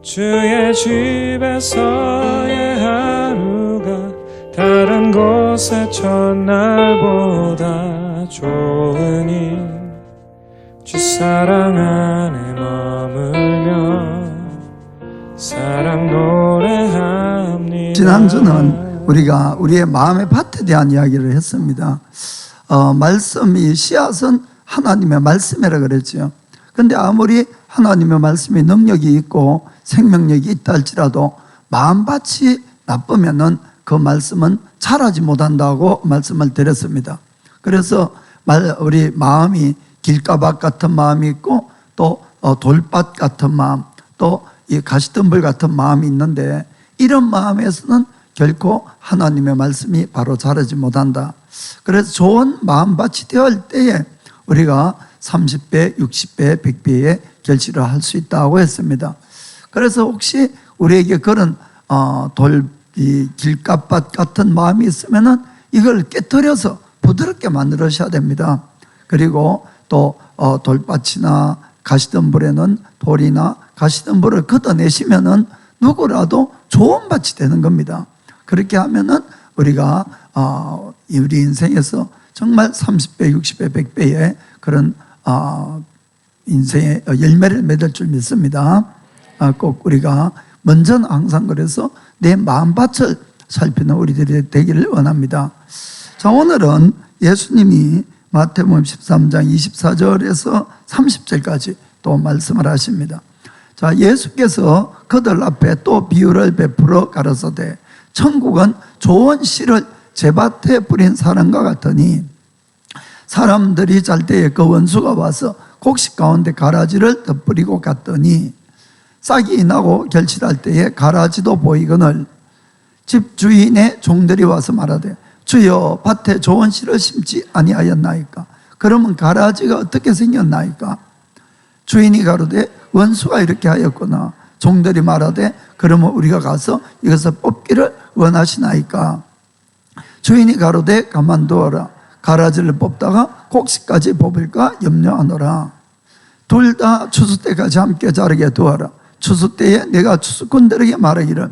주의 집에서의 하루가 다른 곳의 첫날보다 좋으니 주 사랑 안에 머물며 사랑 노래합니다. 지난주는 우리가 우리의 마음의 밭에 대한 이야기를 했습니다. 말씀이 씨앗은 하나님의 말씀이라 그랬죠. 근데 아무리 하나님의 말씀이 능력이 있고 생명력이 있다 할지라도 마음밭이 나쁘면은 그 말씀은 자라지 못한다고 말씀을 드렸습니다. 그래서 우리 마음이 길가밭 같은 마음이 있고 또 돌밭 같은 마음, 또 이 가시덤불 같은 마음이 있는데 이런 마음에서는 결코 하나님의 말씀이 바로 자라지 못한다. 그래서 좋은 마음밭이 되을 때에 우리가 30배, 60배, 100배의 결실을 할 수 있다고 했습니다. 그래서 혹시 우리에게 그런 길가밭 같은 마음이 있으면은 이걸 깨뜨려서 부드럽게 만들으셔야 됩니다. 그리고 또 돌밭이나 가시덤불에는 돌이나 가시덤불을 걷어내시면은 누구라도 좋은 밭이 되는 겁니다. 그렇게 하면은 우리가 우리 인생에서 정말 30배, 60배, 100배의 그런 인생의 열매를 맺을 줄 믿습니다. 꼭 우리가 먼저는 항상 그래서 내 마음밭을 살피는 우리들이 되기를 원합니다. 자, 오늘은 예수님이 마태복음 13장 24절에서 30절까지 또 말씀을 하십니다. 자, 예수께서 그들 앞에 또 비유를 베풀어 가라사대 천국은 좋은 씨를 제밭에 뿌린 사람과 같으니 사람들이 잘 때에 그 원수가 와서 곡식 가운데 가라지를 덧뿌리고 갔더니 싹이 나고 결실할 때에 가라지도 보이거늘 집 주인의 종들이 와서 말하되 주여 밭에 좋은 씨를 심지 아니하였나이까? 그러면 가라지가 어떻게 생겼나이까? 주인이 가로되 원수가 이렇게 하였구나. 종들이 말하되 그러면 우리가 가서 이것을 뽑기를 원하시나이까? 주인이 가로되 가만두어라. 가라지를 뽑다가 곡식까지 뽑을까 염려하노라. 둘 다 추수 때까지 함께 자르게 두어라. 추수 때에 내가 추수꾼들에게 말하기를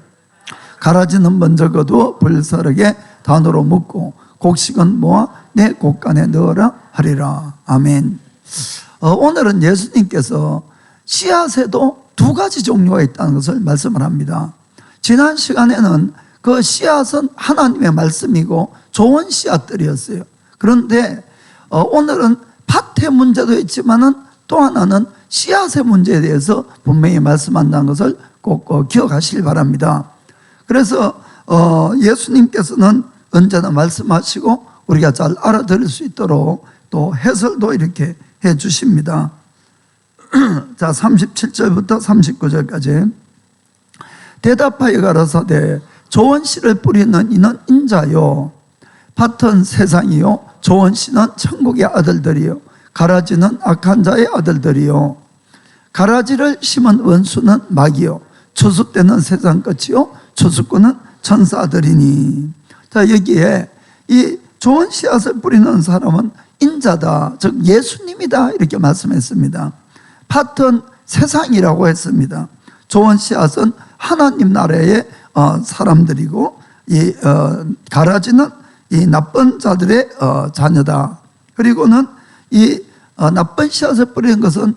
가라지는 먼저 거두어 불사르게 단으로 묶고 곡식은 모아 내 곡간에 넣어라 하리라. 아멘. 오늘은 예수님께서 씨앗에도 두 가지 종류가 있다는 것을 말씀을 합니다. 지난 시간에는 그 씨앗은 하나님의 말씀이고 좋은 씨앗들이었어요. 그런데 오늘은 밭의 문제도 있지만은 또 하나는 씨앗의 문제에 대해서 분명히 말씀한다는 것을 꼭 기억하시길 바랍니다. 그래서 예수님께서는 언제나 말씀하시고 우리가 잘 알아들을 수 있도록 또 해설도 이렇게 해 주십니다. 자, 37절부터 39절까지 대답하여 가라사대 좋은 씨를 뿌리는 이는 인자요 밭은 세상이요 좋은 씨는 천국의 아들들이요 가라지는 악한 자의 아들들이요 가라지를 심은 원수는 마귀요 추수 때는 세상 끝이요 추수꾼은 천사들이니. 자, 여기에 이 좋은 씨앗을 뿌리는 사람은 인자다, 즉 예수님이다 이렇게 말씀했습니다. 밭은 세상이라고 했습니다. 좋은 씨앗은 하나님 나라의 사람들이고 이 가라지는 이 나쁜 자들의 자녀다. 그리고는 이 나쁜 씨앗을 뿌리는 것은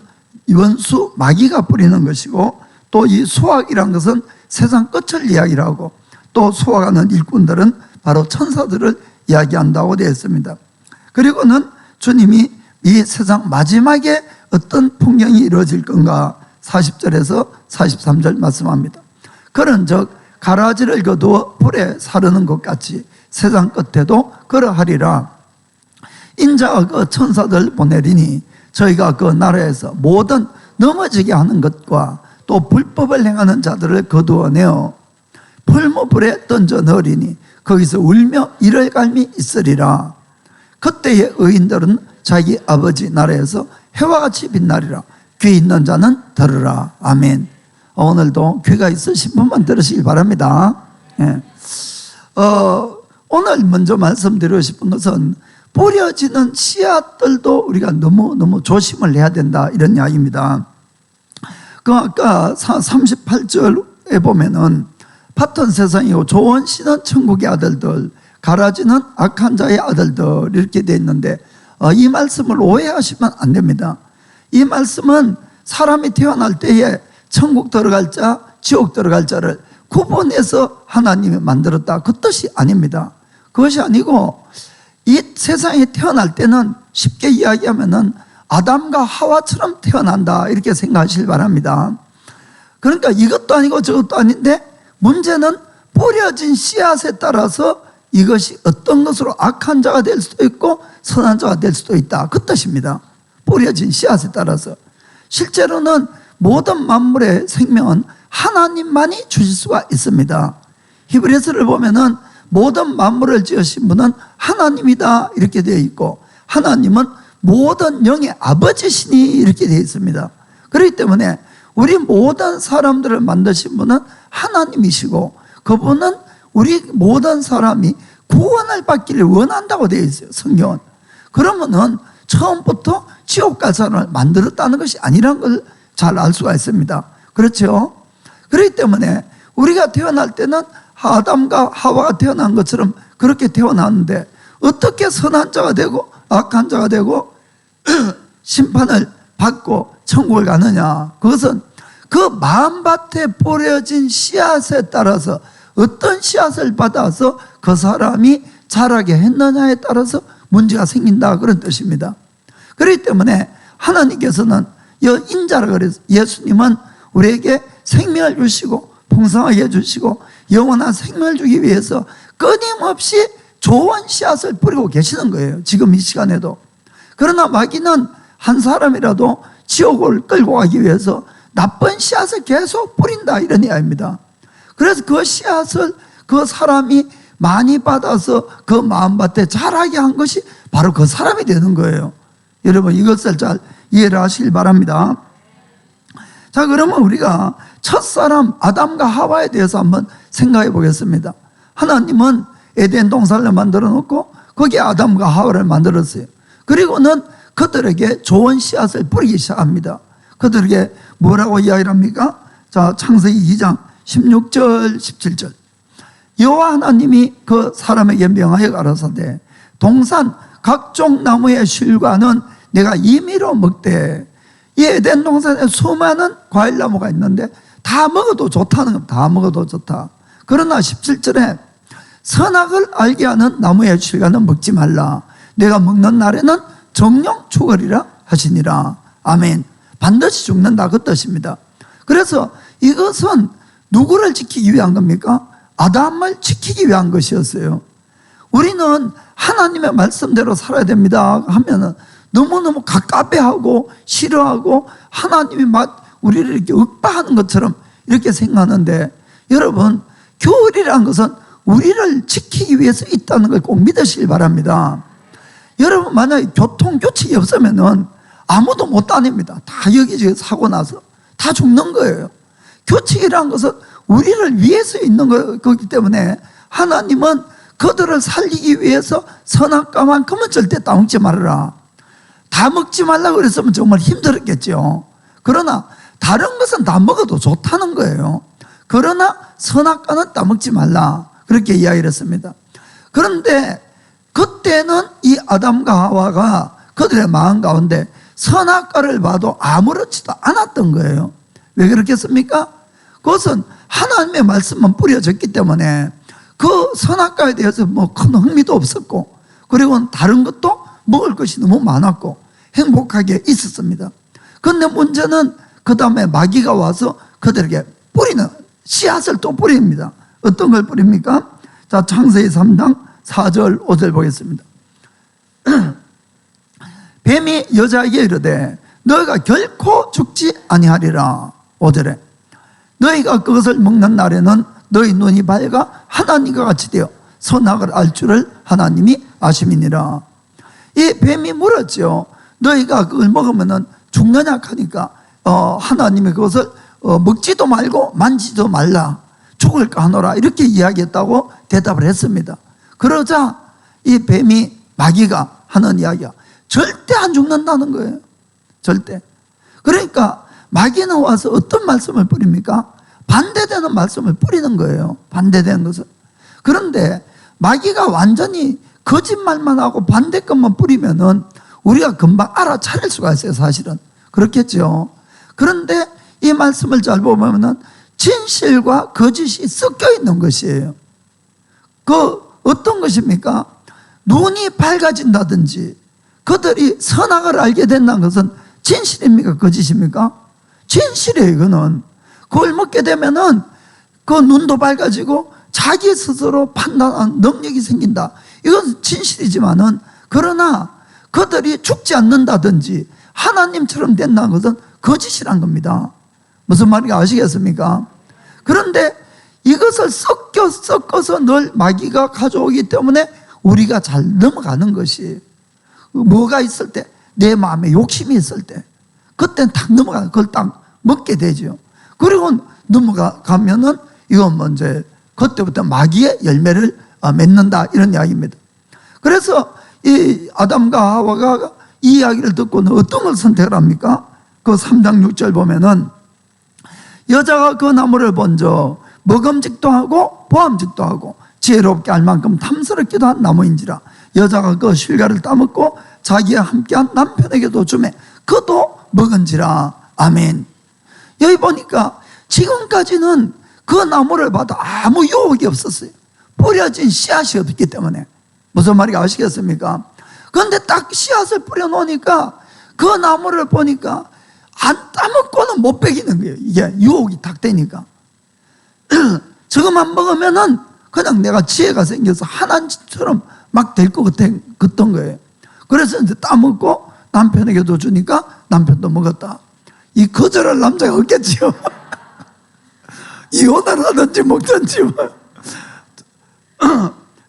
원수 마귀가 뿌리는 것이고 또 이 수확이란 것은 세상 끝을 이야기하고 또 수확하는 일꾼들은 바로 천사들을 이야기한다고 되어 있습니다. 그리고는 주님이 이 세상 마지막에 어떤 풍경이 이루어질 건가 40절에서 43절 말씀합니다. 그런즉 가라지를 거두어 불에 사르는 것 같이 세상 끝에도 그러하리라. 인자가 그 천사들 보내리니 저희가 그 나라에서 모든 넘어지게 하는 것과 또 불법을 행하는 자들을 거두어내어 풀무불에 던져 넣으리니 거기서 울며 이를 갈미 있으리라. 그때의 의인들은 자기 아버지 나라에서 해와 같이 빛나리라. 귀 있는 자는 들으라. 아멘. 오늘도 귀가 있으신 분만 들으시기 바랍니다. 예. 오늘 먼저 말씀드리고 싶은 것은 뿌려지는 씨앗들도 우리가 너무 조심을 해야 된다 이런 이야기입니다. 그 아까 38절에 보면은 밭은 세상이고 좋은 씨는 천국의 아들들, 가라지는 악한 자의 아들들 이렇게 되어 있는데 이 말씀을 오해하시면 안 됩니다. 이 말씀은 사람이 태어날 때에 천국 들어갈 자, 지옥 들어갈 자를 구분해서 하나님이 만들었다, 그 뜻이 아닙니다. 그것이 아니고 이 세상에 태어날 때는 쉽게 이야기하면은 아담과 하와처럼 태어난다 이렇게 생각하시길 바랍니다. 그러니까 이것도 아니고 저것도 아닌데 문제는 뿌려진 씨앗에 따라서 이것이 어떤 것으로 악한 자가 될 수도 있고 선한 자가 될 수도 있다, 그 뜻입니다. 뿌려진 씨앗에 따라서. 실제로는 모든 만물의 생명은 하나님만이 주실 수가 있습니다. 히브리서를 보면은 모든 만물을 지으신 분은 하나님이다 이렇게 되어 있고, 하나님은 모든 영의 아버지시니 이렇게 되어 있습니다. 그렇기 때문에 우리 모든 사람들을 만드신 분은 하나님이시고, 그분은 우리 모든 사람이 구원을 받기를 원한다고 되어 있어요, 성경은. 그러면은 처음부터 지옥 갈 사람을 만들었다는 것이 아니라는 걸 잘 알 수가 있습니다. 그렇죠? 그렇기 때문에 우리가 태어날 때는 아담과 하와가 태어난 것처럼 그렇게 태어났는데 어떻게 선한 자가 되고 악한 자가 되고 심판을 받고 천국을 가느냐? 그것은 그 마음밭에 뿌려진 씨앗에 따라서 어떤 씨앗을 받아서 그 사람이 자라게 했느냐에 따라서 문제가 생긴다, 그런 뜻입니다. 그렇기 때문에 하나님께서는 인자라 그래서 예수님은 우리에게 생명을 주시고 풍성하게 해주시고 영원한 생명을 주기 위해서 끊임없이 좋은 씨앗을 뿌리고 계시는 거예요, 지금 이 시간에도. 그러나 마귀는 한 사람이라도 지옥을 끌고 가기 위해서 나쁜 씨앗을 계속 뿌린다, 이런 이야기입니다. 그래서 그 씨앗을 그 사람이 많이 받아서 그 마음밭에 자라게 한 것이 바로 그 사람이 되는 거예요. 여러분, 이것을 잘 이해를 하시길 바랍니다. 자, 그러면 우리가 첫사람 아담과 하와에 대해서 한번 생각해 보겠습니다. 하나님은 에덴 동산을 만들어 놓고 거기에 아담과 하와를 만들었어요. 그리고는 그들에게 좋은 씨앗을 뿌리기 시작합니다. 그들에게 뭐라고 이야기를 합니까? 자, 창세기 2장 16절 17절. 여호와 하나님이 그 사람에게 명하여 가라사대 동산 각종 나무의 실과는 내가 임의로 먹되, 이 에덴 동산에 수많은 과일나무가 있는데 다 먹어도 좋다는 겁니다. 다 먹어도 좋다. 그러나 17절에 선악을 알게 하는 나무의 실과는 먹지 말라. 내가 먹는 날에는 정령 죽으리라 하시니라. 아멘. 반드시 죽는다, 그 뜻입니다. 그래서 이것은 누구를 지키기 위한 겁니까? 아담을 지키기 위한 것이었어요. 우리는 하나님의 말씀대로 살아야 됩니다 하면은 너무너무 갑갑해하고 싫어하고 하나님이 우리를 이렇게 억압하는 것처럼 이렇게 생각하는데, 여러분, 교회라는 것은 우리를 지키기 위해서 있다는 걸 꼭 믿으시길 바랍니다. 여러분, 만약에 교통규칙이 없으면은 아무도 못 다닙니다. 다 여기저기 사고 나서 다 죽는 거예요. 규칙이라는 것은 우리를 위해서 있는 거기 때문에 하나님은 그들을 살리기 위해서 선악과만큼은 절대 따먹지 말아라. 다 먹지 말라고 그랬으면 정말 힘들었겠죠. 그러나 다른 것은 다 먹어도 좋다는 거예요. 그러나 선악과는 따먹지 말라, 그렇게 이야기를 했습니다. 그런데 그때는 이 아담과 하와가 그들의 마음 가운데 선악과를 봐도 아무렇지도 않았던 거예요. 왜 그렇겠습니까? 그것은 하나님의 말씀만 뿌려졌기 때문에 그 선악과에 대해서 뭐 큰 흥미도 없었고, 그리고 다른 것도 먹을 것이 너무 많았고 행복하게 있었습니다. 그런데 문제는 그 다음에 마귀가 와서 그들에게 뿌리는 씨앗을 또 뿌립니다. 어떤 걸 뿌립니까? 자, 창세기 3장 4절 5절 보겠습니다. 뱀이 여자에게 이르되 너희가 결코 죽지 아니하리라. 5절에 너희가 그것을 먹는 날에는 너희 눈이 밝아 하나님과 같이 되어 선악을 알 줄을 하나님이 아심이니라. 이 뱀이 물었죠. 너희가 그걸 먹으면 죽느냐 하니까 하나님이 그것을 먹지도 말고 만지도 말라, 죽을까 하노라, 이렇게 이야기했다고 대답을 했습니다. 그러자 이 뱀이, 마귀가 하는 이야기가 절대 안 죽는다는 거예요. 절대. 그러니까 마귀는 와서 어떤 말씀을 뿌립니까? 반대되는 말씀을 뿌리는 거예요. 반대되는 것을. 그런데 마귀가 완전히 거짓말만 하고 반대 것만 뿌리면은 우리가 금방 알아차릴 수가 있어요, 사실은. 그렇겠죠. 그런데 이 말씀을 잘 보면은 진실과 거짓이 섞여 있는 것이에요. 그 어떤 것입니까? 눈이 밝아진다든지 그들이 선악을 알게 된다는 것은 진실입니까? 거짓입니까? 진실이에요, 이거는. 그걸 먹게 되면은 그 눈도 밝아지고 자기 스스로 판단하는 능력이 생긴다. 이건 진실이지만은, 그러나 그들이 죽지 않는다든지 하나님처럼 된다는 것은 거짓이란 겁니다. 무슨 말인지 아시겠습니까? 그런데 이것을 섞어서 늘 마귀가 가져오기 때문에 우리가 잘 넘어가는 것이, 뭐가 있을 때, 내 마음에 욕심이 있을 때, 그때는 딱 넘어가, 그걸 딱 먹게 되죠. 그리고 넘어가면은 이건 먼저 그때부터 마귀의 열매를 맺는다, 이런 이야기입니다. 그래서 이 아담과 하와가 이 이야기를 듣고는 어떤 걸 선택을 합니까? 그 3장 6절 보면은 여자가 그 나무를 먼저 먹음직도 하고 보암직도 하고 지혜롭게 알 만큼 탐스럽기도 한 나무인지라 여자가 그 실과를 따먹고 자기와 함께한 남편에게도 주매 그도 먹은지라. 아멘. 여기 보니까 지금까지는 그 나무를 봐도 아무 유혹이 없었어요. 뿌려진 씨앗이 없기 때문에. 무슨 말인지 아시겠습니까? 그런데 딱 씨앗을 뿌려놓으니까 그 나무를 보니까 안 따먹고는 못 베기는 거예요. 이게 유혹이 딱 되니까. 저것만 먹으면은 그냥 내가 지혜가 생겨서 하나님처럼 막 될 것 같던 거예요. 그래서 이제 따먹고 남편에게도 주니까 남편도 먹었다. 이 거절할 남자가 없겠지요. 이혼을 하든지 먹든지.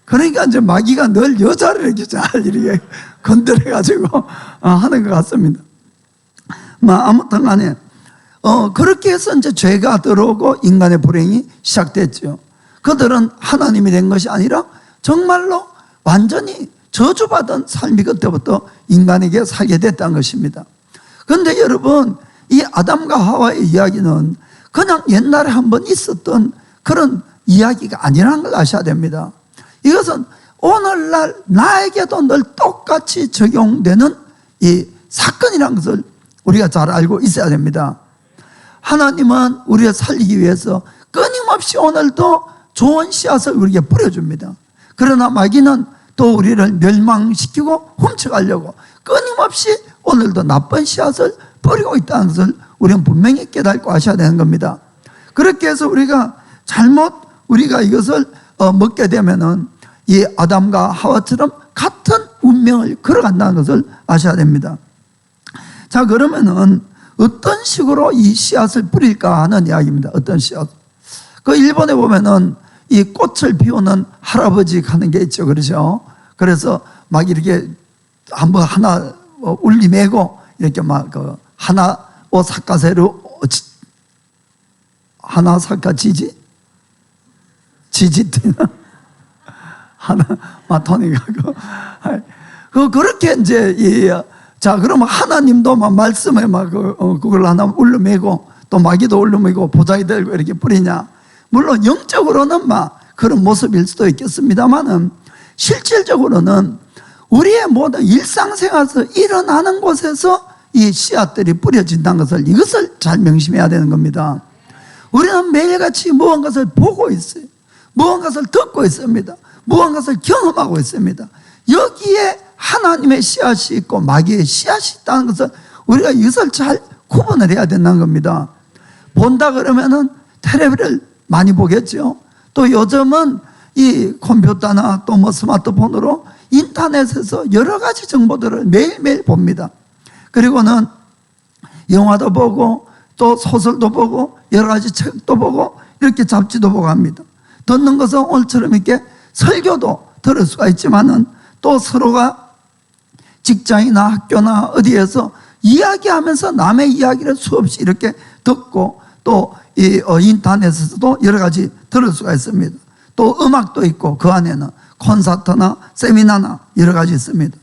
그러니까 이제 마귀가 늘 여자를 이렇게 잘 이렇게 건드려가지고 하는 것 같습니다. 아무튼 간에 그렇게 해서 이제 죄가 들어오고 인간의 불행이 시작됐죠. 그들은 하나님이 된 것이 아니라 정말로 완전히 저주받은 삶이 그때부터 인간에게 살게 됐다는 것입니다. 그런데 여러분, 이 아담과 하와의 이야기는 그냥 옛날에 한번 있었던 그런 이야기가 아니라는 걸 아셔야 됩니다. 이것은 오늘날 나에게도 늘 똑같이 적용되는 이 사건이라는 것을 우리가 잘 알고 있어야 됩니다. 하나님은 우리를 살리기 위해서 끊임없이 오늘도 좋은 씨앗을 우리에게 뿌려줍니다. 그러나 마귀는 또 우리를 멸망시키고 훔쳐가려고 끊임없이 오늘도 나쁜 씨앗을 뿌리고 있다는 것을 우리는 분명히 깨닫고 하셔야 되는 겁니다. 그렇게 해서 우리가 우리가 이것을 먹게 되면은 이 아담과 하와처럼 같은 운명을 걸어간다는 것을 아셔야 됩니다. 자, 그러면은 어떤 식으로 이 씨앗을 뿌릴까 하는 이야기입니다. 어떤 씨앗? 그 일본에 보면은 이 꽃을 피우는 할아버지 하는 게 있죠. 그렇죠? 그래서 막 이렇게 한번 하나 울리매고 이렇게 막 그 하나 오사카세로 하나 사카 지지 하나 마토니가 그렇게 이제 자, 그러면 하나님도 막 말씀에 막 그걸 하나 울려매고 또 마귀도 울려매고 보자기 들고 이렇게 뿌리냐? 물론 영적으로는 막 그런 모습일 수도 있겠습니다만은 실질적으로는 우리의 모든 일상생활에서 일어나는 곳에서 이 씨앗들이 뿌려진다는 것을 이것을 잘 명심해야 되는 겁니다. 우리는 매일같이 무언가를 보고 있어요. 무언가를 듣고 있습니다. 무언가를 경험하고 있습니다. 여기에 하나님의 씨앗이 있고 마귀의 씨앗이 있다는 것을 우리가 이것을 잘 구분을 해야 된다는 겁니다. 본다 그러면은 텔레비를 많이 보겠죠. 또 요즘은 이 컴퓨터나 또 뭐 스마트폰으로 인터넷에서 여러 가지 정보들을 매일매일 봅니다. 그리고는 영화도 보고 또 소설도 보고 여러 가지 책도 보고 이렇게 잡지도 보고 합니다. 듣는 것은 오늘처럼 이렇게 설교도 들을 수가 있지만은 또 서로가 직장이나 학교나 어디에서 이야기하면서 남의 이야기를 수없이 이렇게 듣고 또 이 인터넷에서도 여러 가지 들을 수가 있습니다. 또 음악도 있고 그 안에는 콘서트나 세미나나 여러 가지 있습니다.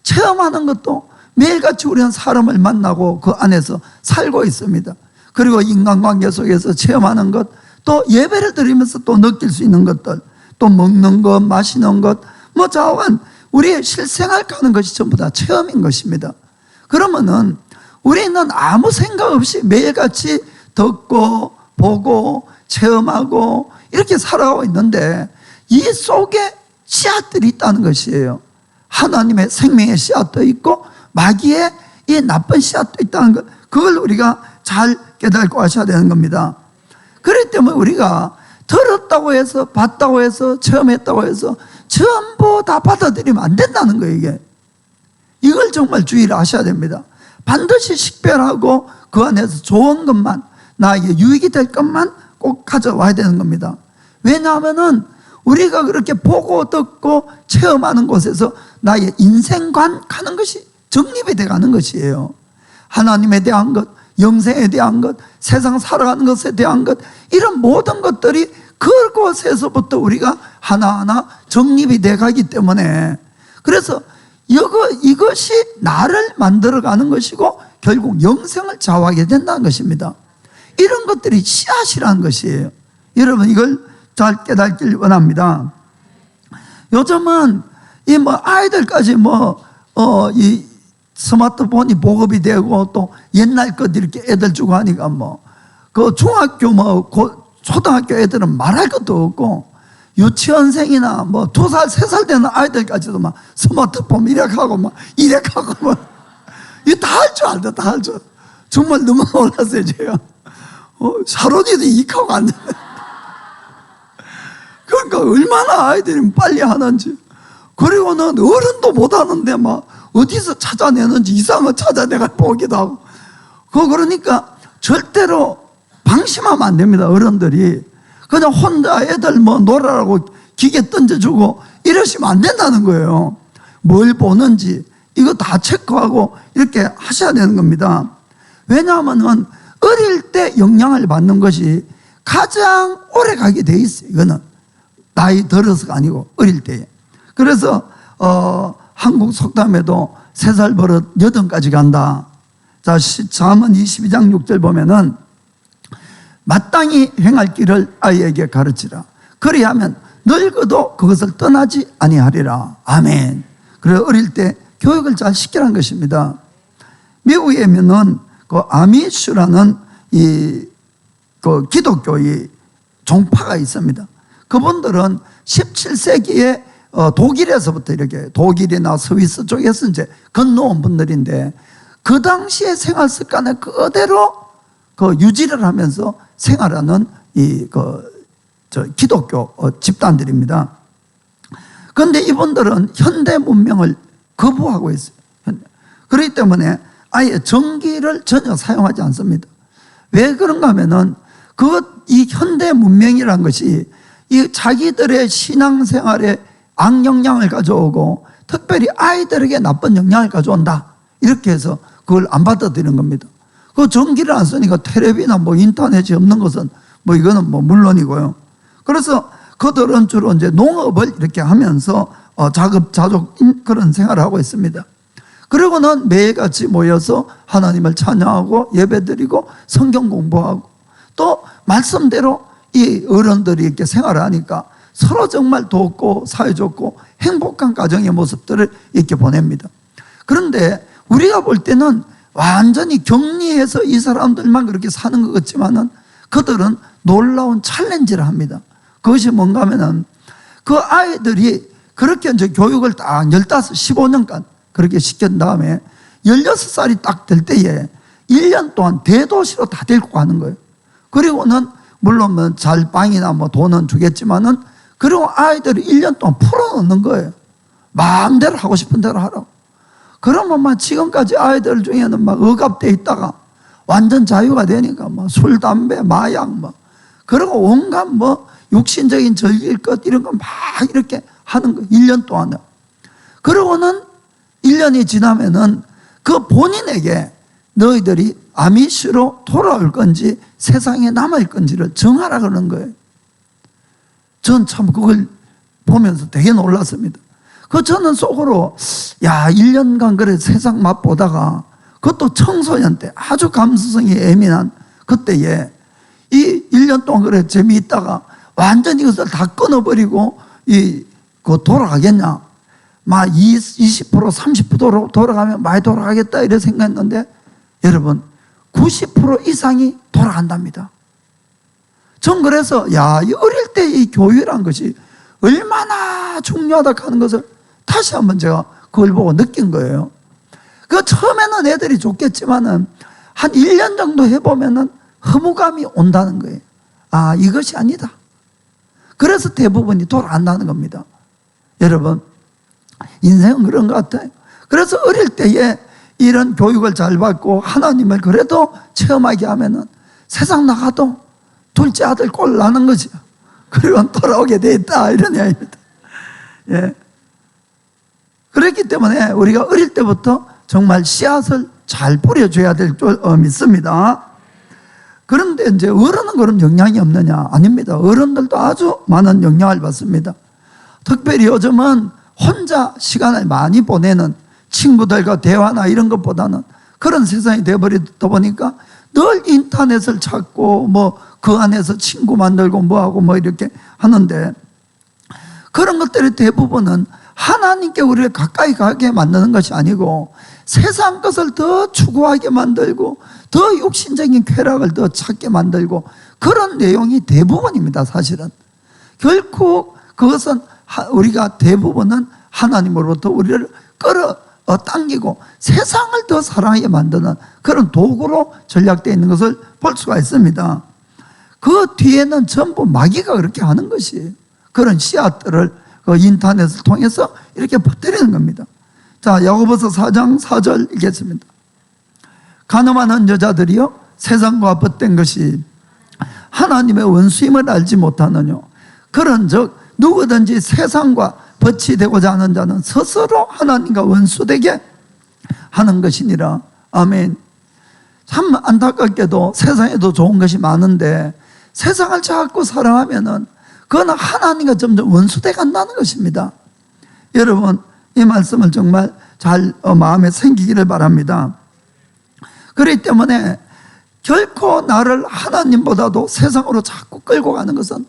체험하는 것도 매일같이 우리는 사람을 만나고 그 안에서 살고 있습니다. 그리고 인간관계 속에서 체험하는 것, 또 예배를 드리면서 또 느낄 수 있는 것들, 또 먹는 것, 마시는 것, 뭐 자원 우리의 실생활 가는 것이 전부 다 체험인 것입니다. 그러면은 우리는 아무 생각 없이 매일같이 듣고 보고 체험하고 이렇게 살아가고 있는데 이 속에 씨앗들이 있다는 것이에요. 하나님의 생명의 씨앗도 있고 마귀의 이 나쁜 씨앗도 있다는 것, 그걸 우리가 잘 깨닫고 하셔야 되는 겁니다. 그렇기 때문에 우리가 들었다고 해서 봤다고 해서 체험했다고 해서 전부 다 받아들이면 안 된다는 거예요. 이게 이걸 정말 주의를 하셔야 됩니다. 반드시 식별하고 그 안에서 좋은 것만, 나에게 유익이 될 것만 꼭 가져와야 되는 겁니다. 왜냐하면은 우리가 그렇게 보고 듣고 체험하는 곳에서 나의 인생관 가는 것이 정립이 돼가는 것이에요. 하나님에 대한 것, 영생에 대한 것, 세상 살아가는 것에 대한 것, 이런 모든 것들이 그곳에서부터 우리가 하나하나 정립이 돼가기 때문에, 그래서 이것이 나를 만들어가는 것이고 결국 영생을 좌우하게 된다는 것입니다. 이런 것들이 씨앗이라는 것이에요. 여러분 이걸 잘 깨닫길 원합니다. 요즘은 이 뭐 아이들까지 이 스마트폰이 보급이 되고 또 옛날 것 이렇게 애들 주고 하니까 그 중학교 초등학교 애들은 말할 것도 없고 유치원생이나 2살, 3살 되는 아이들까지도 스마트폰 이래하고 이래하고 이거 다 할 줄 알다, 다 할 줄. 정말 너무 놀랐어요, 제가. 사론이도 이익하고 안 돼. 그러니까 얼마나 아이들이 빨리 하는지. 그리고는 어른도 못하는데 어디서 찾아내는지 이상한 거 찾아내가 보기도 하고. 그러니까 절대로 방심하면 안 됩니다, 어른들이. 그냥 혼자 애들 놀아라고 기계 던져주고 이러시면 안 된다는 거예요. 뭘 보는지 이거 다 체크하고 이렇게 하셔야 되는 겁니다. 왜냐하면 어릴 때 영향을 받는 것이 가장 오래 가게 돼 있어요. 이거는 나이 들어서가 아니고 어릴 때에. 그래서 한국 속담에도 3살 버릇 8까지 간다. 자, 잠언 22장 6절 보면은 마땅히 행할 길을 아이에게 가르치라. 그리하면 늙어도 그것을 떠나지 아니하리라. 아멘. 그래서 어릴 때 교육을 잘 시키라는 것입니다. 미국에면은 그 아미슈라는 그 기독교의 종파가 있습니다. 그분들은 17세기에 독일에서부터 이렇게 독일이나 스위스 쪽에서 이제 건너온 분들인데 그 당시의 생활 습관을 그대로 유지를 하면서 생활하는 기독교 집단들입니다. 그런데 이분들은 현대 문명을 거부하고 있어요. 그렇기 때문에 아예 전기를 전혀 사용하지 않습니다. 왜 그런가 하면은 이 현대 문명이라는 것이 이 자기들의 신앙생활에 악영향을 가져오고 특별히 아이들에게 나쁜 영향을 가져온다. 이렇게 해서 그걸 안 받아들이는 겁니다. 그 전기를 안 쓰니까 텔레비나 인터넷이 없는 것은 이거는 물론이고요. 그래서 그들은 주로 이제 농업을 이렇게 하면서 자급자족 그런 생활을 하고 있습니다. 그리고는 매일같이 모여서 하나님을 찬양하고 예배드리고 성경 공부하고 또 말씀대로 이 어른들이 이렇게 생활을 하니까 서로 정말 돕고 사이좋고 행복한 가정의 모습들을 이렇게 보냅니다. 그런데 우리가 볼 때는 완전히 격리해서 이 사람들만 그렇게 사는 것 같지만은 그들은 놀라운 챌린지를 합니다. 그것이 뭔가 하면은 그 아이들이 그렇게 이제 교육을 딱 15년간 그렇게 시킨 다음에 16살이 딱 될 때에 1년 동안 대도시로 다 데리고 가는 거예요. 그리고는 물론 잘 방이나 돈은 주겠지만은 그리고 아이들이 1년 동안 풀어놓는 거예요. 마음대로 하고 싶은 대로 하라고. 그러면 지금까지 아이들 중에는 억압돼 있다가 완전 자유가 되니까 술, 담배, 마약 그리고 온갖 육신적인 즐길 것 이런 거 막 이렇게 하는 거 1년 동안. 그러고는 1년이 지나면은 그 본인에게 너희들이 아미시로 돌아올 건지 세상에 남을 건지를 정하라 그러는 거예요. 전 참 그걸 보면서 되게 놀랐습니다. 저는 속으로 1년간 그래 세상 맛보다가 그것도 청소년 때 아주 감수성이 예민한 그때에 이 1년 동안 그래 재미있다가 완전히 이것을 다 끊어버리고 돌아가겠냐? 막 20% 30% 돌아가면 많이 돌아가겠다 이래 생각했는데 여러분 90% 이상이 돌아간답니다. 전 그래서 이 어릴 때 이 교회란 것이 얼마나 중요하다 하는 것을 다시 한번 제가 그걸 보고 느낀 거예요. 그 처음에는 애들이 좋겠지만은 한 1년 정도 해보면은 허무감이 온다는 거예요. 이것이 아니다. 그래서 대부분이 돌아간다는 겁니다. 여러분, 인생은 그런 것 같아요. 그래서 어릴 때에 이런 교육을 잘 받고 하나님을 그래도 체험하게 하면은 세상 나가도 둘째 아들 꼴 나는 거죠. 그리고 돌아오게 돼 있다. 이런 이야기입니다. 예. 그렇기 때문에 우리가 어릴 때부터 정말 씨앗을 잘 뿌려줘야 될 줄 믿습니다. 그런데 이제 어른은 그럼 영향이 없느냐? 아닙니다. 어른들도 아주 많은 영향을 받습니다. 특별히 요즘은 혼자 시간을 많이 보내는 친구들과 대화나 이런 것보다는 그런 세상이 되어버리다 보니까 늘 인터넷을 찾고 그 안에서 친구 만들고 뭐하고 이렇게 하는데 그런 것들이 대부분은 하나님께 우리를 가까이 가게 만드는 것이 아니고 세상 것을 더 추구하게 만들고 더 육신적인 쾌락을 더 찾게 만들고 그런 내용이 대부분입니다. 사실은 결국 그것은 우리가 대부분은 하나님으로부터 우리를 당기고 세상을 더 사랑하게 만드는 그런 도구로 전략되어 있는 것을 볼 수가 있습니다. 그 뒤에는 전부 마귀가 그렇게 하는 것이 그런 씨앗들을 인터넷을 통해서 이렇게 퍼뜨리는 겁니다. 자, 야고보서 4장 4절 읽겠습니다. 가늠하는 여자들이여 세상과 벗된 것이 하나님의 원수임을 알지 못하느뇨. 그런즉 누구든지 세상과 벗이 되고자 하는 자는 스스로 하나님과 원수되게 하는 것이니라. 아멘. 참 안타깝게도 세상에도 좋은 것이 많은데 세상을 자꾸 사랑하면은 그건 하나님과 점점 원수돼 간다는 것입니다. 여러분, 이 말씀을 정말 잘 마음에 새기기를 바랍니다. 그렇기 때문에 결코 나를 하나님보다도 세상으로 자꾸 끌고 가는 것은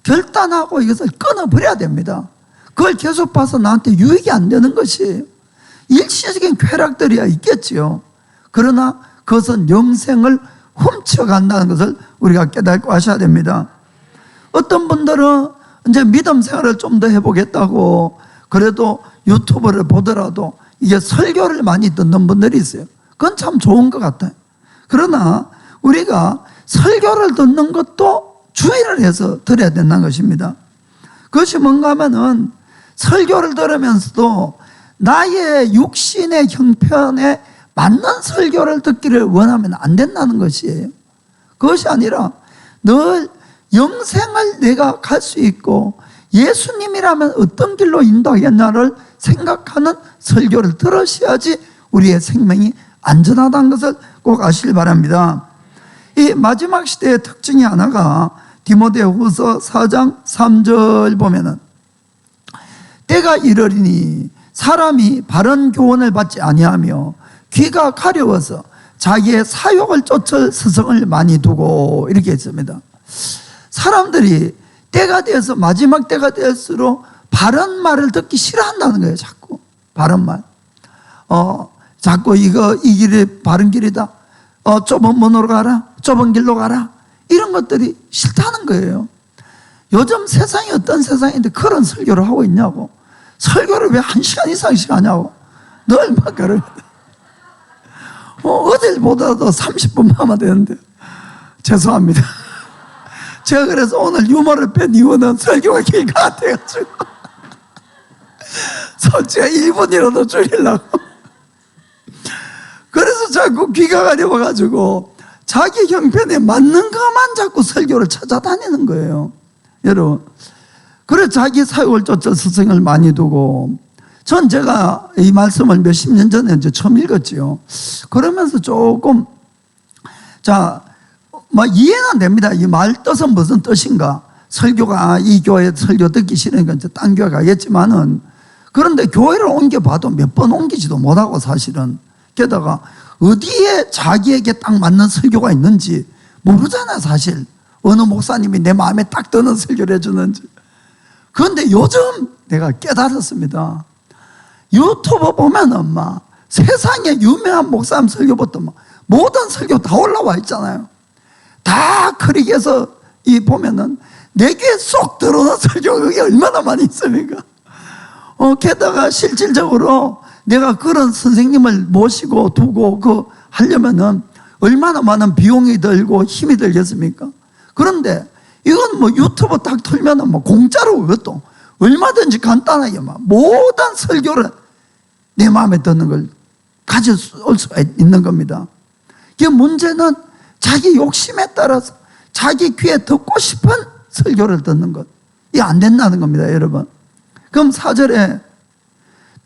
결단하고 이것을 끊어버려야 됩니다. 그걸 계속 봐서 나한테 유익이 안 되는 것이 일시적인 쾌락들이야 있겠지요. 그러나 그것은 영생을 훔쳐간다는 것을 우리가 깨닫고 하셔야 됩니다. 어떤 분들은 이제 믿음 생활을 좀 더 해보겠다고 그래도 유튜브를 보더라도 이게 설교를 많이 듣는 분들이 있어요. 그건 참 좋은 것 같아요. 그러나 우리가 설교를 듣는 것도 주의를 해서 들어야 된다는 것입니다. 그것이 뭔가 하면은 설교를 들으면서도 나의 육신의 형편에 맞는 설교를 듣기를 원하면 안 된다는 것이에요. 그것이 아니라 늘 영생을 내가 갈 수 있고 예수님이라면 어떤 길로 인도하겠냐를 생각하는 설교를 들으셔야지 우리의 생명이 안전하다는 것을 꼭 아시길 바랍니다. 이 마지막 시대의 특징이 하나가 디모데후서 4장 3절 보면은 때가 이르리니 사람이 바른 교훈을 받지 아니하며 귀가 가려워서 자기의 사욕을 쫓을 스승을 많이 두고 이렇게 했습니다. 사람들이 때가 되어서 마지막 때가 될수록 바른 말을 듣기 싫어한다는 거예요. 자꾸 바른 말. 자꾸 이 길이 바른 길이다. 좁은 문으로 가라. 좁은 길로 가라. 이런 것들이 싫다는 거예요. 요즘 세상이 어떤 세상인데 그런 설교를 하고 있냐고. 설교를 왜 1시간 이상씩 하냐고. 늘 막 그럽니다. 어딜 보더라도 30분만 하면 되는데 죄송합니다. 제가 그래서 오늘 유머를 뺀 이유는 설교가 길 것 같아가지고 솔직히 1분이라도 줄이려고. 그래서 자꾸 귀가 가려워가지고 자기 형편에 맞는 것만 자꾸 설교를 찾아다니는 거예요. 여러분, 그래서 자기 사역을 쫓을 스승을 많이 두고, 전 제가 이 말씀을 몇십 년 전에 이제 처음 읽었지요. 그러면서 조금 이해는 됩니다. 이 말 뜻은 무슨 뜻인가? 설교가 이 교회 설교 듣기 싫으니까 이제 딴 교회 가겠지만은, 그런데 교회를 옮겨봐도 몇 번 옮기지도 못하고 사실은, 게다가 어디에 자기에게 딱 맞는 설교가 있는지 모르잖아요, 사실. 어느 목사님이 내 마음에 딱 드는 설교를 해주는지. 그런데 요즘 내가 깨달았습니다. 유튜브 보면은 막 세상에 유명한 목사님 설교부터 막 모든 설교 다 올라와 있잖아요. 다 클릭해서 이 보면은 내 귀에 쏙 들어오는 설교가 그게 얼마나 많이 있습니까? 게다가 실질적으로 내가 그런 선생님을 모시고 두고 하려면은 얼마나 많은 비용이 들고 힘이 들겠습니까? 그런데 이건 뭐 유튜브 딱 틀면은 뭐 공짜로 그것도 얼마든지 간단하게 막 모든 설교를 내 마음에 드는 걸 가져올 수가 있는 겁니다. 이 문제는 자기 욕심에 따라서 자기 귀에 듣고 싶은 설교를 듣는 것. 이게 안 된다는 겁니다, 여러분. 그럼 4절에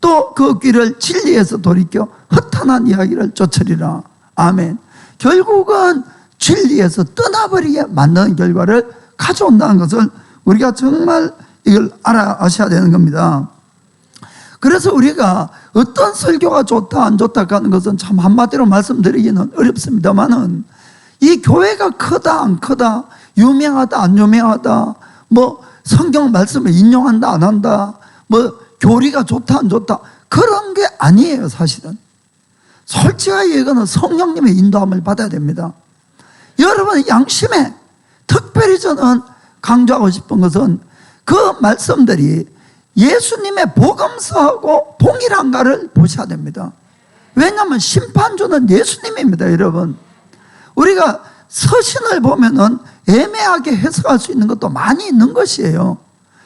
또 그 귀를 진리에서 돌이켜 허탄한 이야기를 쫓으리라. 아멘. 결국은 진리에서 떠나버리게 만드는 결과를 가져온다는 것을 우리가 정말 이걸 알아셔야 되는 겁니다. 그래서 우리가 어떤 설교가 좋다 안 좋다 하는 것은 참 한마디로 말씀드리기는 어렵습니다만은 이 교회가 크다 안 크다, 유명하다 안 유명하다, 뭐 성경 말씀을 인용한다 안 한다, 뭐 교리가 좋다 안 좋다, 그런 게 아니에요. 사실은 솔직하게 이거는 성령님의 인도함을 받아야 됩니다. 여러분 양심에 특별히 저는 강조하고 싶은 것은 그 말씀들이 예수님의 복음서하고 동일한가를 보셔야 됩니다. 왜냐하면 심판주는 예수님입니다. 여러분, 우리가 서신을 보면은 애매하게 해석할 수 있는 것도 많이 있는 것이에요.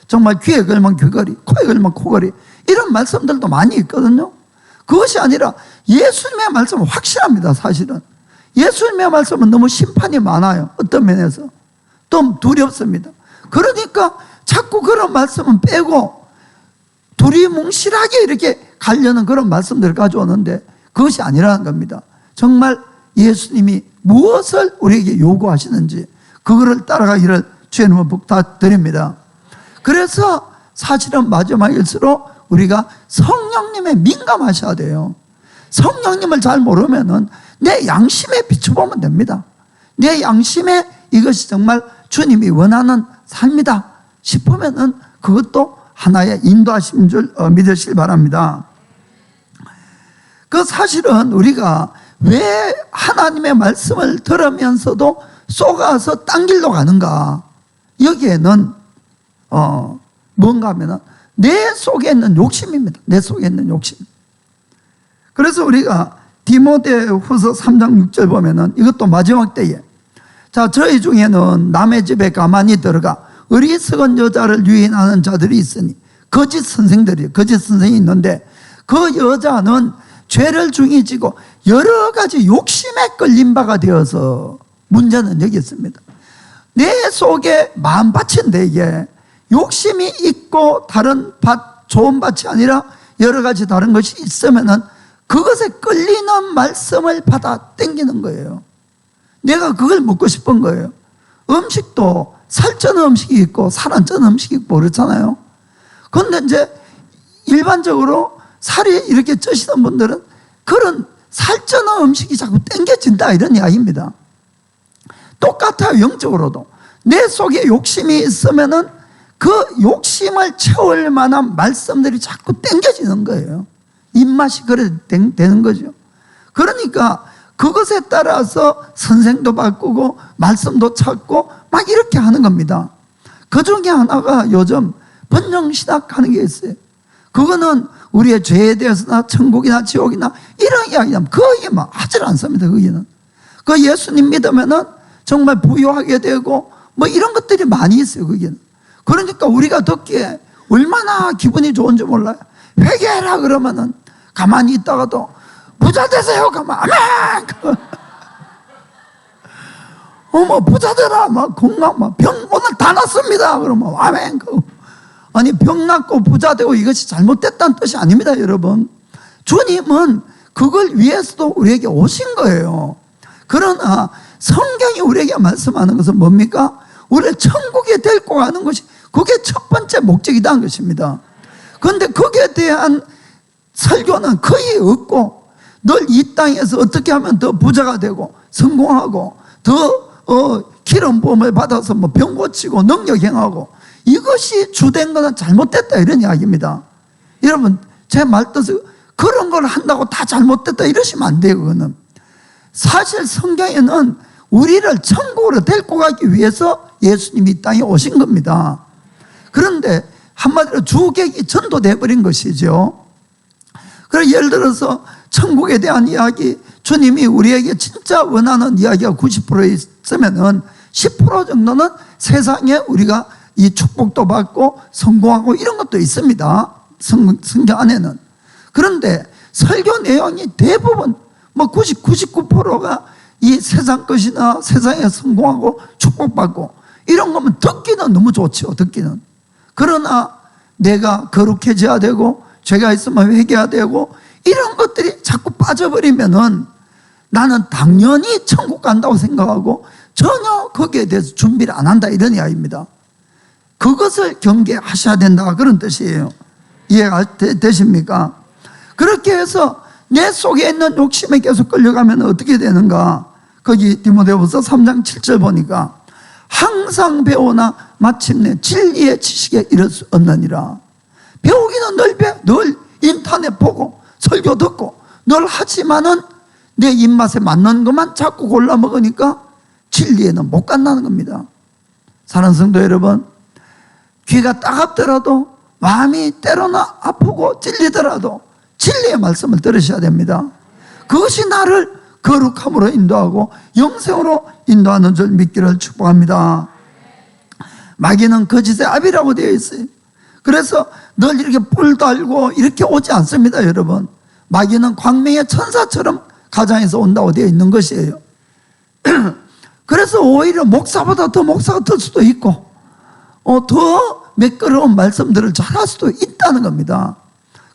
정말 귀에 걸면 귀걸이, 코에 걸면 코걸이, 이런 말씀들도 많이 있거든요. 그것이 아니라 예수님의 말씀은 확실합니다. 사실은 예수님의 말씀은 너무 심판이 많아요. 어떤 면에서 또 두렵습니다. 그러니까 자꾸 그런 말씀은 빼고 두리뭉실하게 이렇게 가려는 그런 말씀들을 가져오는데 그것이 아니라는 겁니다. 정말 예수님이 무엇을 우리에게 요구하시는지 그거를 따라가기를 주님은 부탁드립니다. 그래서 사실은 마지막일수록 우리가 성령님에 민감하셔야 돼요. 성령님을 잘 모르면은 내 양심에 비춰보면 됩니다. 내 양심에 이것이 정말 주님이 원하는 삶이다 싶으면은 그것도 하나의 인도하신 줄 믿으시길 바랍니다. 그 사실은 우리가 왜 하나님의 말씀을 들으면서도 쏘가서 딴 길로 가는가? 여기에는 뭔가 하면은 내 속에 있는 욕심입니다. 내 속에 있는 욕심. 그래서 우리가 디모데후서 3장 6절 보면은 이것도 마지막 때에 자, 저희 중에는 남의 집에 가만히 들어가 어리석은 여자를 유인하는 자들이 있으니 거짓 선생들이에요. 거짓 선생이 있는데 그 여자는 죄를 중히 지고 여러 가지 욕심에 끌린 바가 되어서 문제는 여기 있습니다. 내 속에 마음밭인데 이게 욕심이 있고 다른 밭, 좋은 밭이 아니라 여러 가지 다른 것이 있으면은 그것에 끌리는 말씀을 받아 당기는 거예요. 내가 그걸 먹고 싶은 거예요. 음식도 살쪄는 음식이 있고 살 안 찌는 음식이 있고 그렇잖아요. 그런데 이제 일반적으로 살이 이렇게 찌시는 분들은 그런 살찌는 음식이 자꾸 당겨진다 이런 이야기입니다. 똑같아요. 영적으로도 내 속에 욕심이 있으면은 그 욕심을 채울 만한 말씀들이 자꾸 당겨지는 거예요. 입맛이 그래 되는 거죠. 그러니까 그것에 따라서 선생도 바꾸고 말씀도 찾고 막 이렇게 하는 겁니다. 그 중에 하나가 요즘 번영신학 하는 게 있어요. 그거는 우리의 죄에 대해서나 천국이나 지옥이나 이런 이야기는 거의 막 하질 않습니다. 거기는 그 예수님 믿으면은 정말 부유하게 되고 뭐 이런 것들이 많이 있어요. 거기는. 그러니까 우리가 듣기에 얼마나 기분이 좋은지 몰라요. 회개해라 그러면은 가만히 있다가도 부자 되세요 가만 아멘. 어머 부자 되라 막 건강 막 병 오늘 다 났습니다 그러면 아멘. 아니 병 낫고 부자 되고 이것이 잘못됐다는 뜻이 아닙니다. 여러분, 주님은 그걸 위해서도 우리에게 오신 거예요. 그러나 성경이 우리에게 말씀하는 것은 뭡니까? 우리를 천국에 데리고 가는 것이 그게 첫 번째 목적이라는 것입니다. 그런데 거기에 대한 설교는 거의 없고 늘 이 땅에서 어떻게 하면 더 부자가 되고 성공하고 더 기름 부음을 받아서 뭐 병 고치고 능력 행하고 이것이 주된 것은 잘못됐다 이런 이야기입니다. 여러분 제 말 뜻은 그런 걸 한다고 다 잘못됐다 이러시면 안 돼요. 그거는 사실 성경에는 우리를 천국으로 데리고 가기 위해서 예수님이 이 땅에 오신 겁니다. 그런데 한마디로 주객이 전도돼 버린 것이죠. 그래서 예를 들어서 천국에 대한 이야기, 주님이 우리에게 진짜 원하는 이야기가 90% 있으면은 10% 정도는 세상에 우리가 이 축복도 받고 성공하고 이런 것도 있습니다. 성경 안에는. 그런데 설교 내용이 대부분 뭐 99%가 이 세상 것이나 세상에 성공하고 축복받고 이런 거면 듣기는 너무 좋죠. 듣기는. 그러나 내가 거룩해져야 되고 죄가 있으면 회개해야 되고 이런 것들이 자꾸 빠져버리면은 나는 당연히 천국 간다고 생각하고 전혀 거기에 대해서 준비를 안 한다 이런 이야기입니다. 그것을 경계하셔야 된다 그런 뜻이에요. 이해가 되십니까? 그렇게 해서 내 속에 있는 욕심에 계속 끌려가면 어떻게 되는가? 거기 디모데후서 3장 7절 보니까 항상 배우나 마침내 진리의 지식에 이를 수 없느니라. 배우기는 늘 인터넷 보고 설교 듣고 늘 하지만은 내 입맛에 맞는 것만 자꾸 골라 먹으니까 진리에는 못 간다는 겁니다. 사랑하는 성도 여러분, 귀가 따갑더라도 마음이 때로는 아프고 찔리더라도 진리의 말씀을 들으셔야 됩니다. 그것이 나를 거룩함으로 인도하고 영생으로 인도하는 줄 믿기를 축복합니다. 마귀는 거짓의 아비라고 되어 있어요. 그래서 늘 이렇게 뿔 달고 이렇게 오지 않습니다. 여러분, 마귀는 광명의 천사처럼 가장에서 온다고 되어 있는 것이에요. 그래서 오히려 목사보다 더 목사가 될 수도 있고 더 매끄러운 말씀들을 잘할 수도 있다는 겁니다.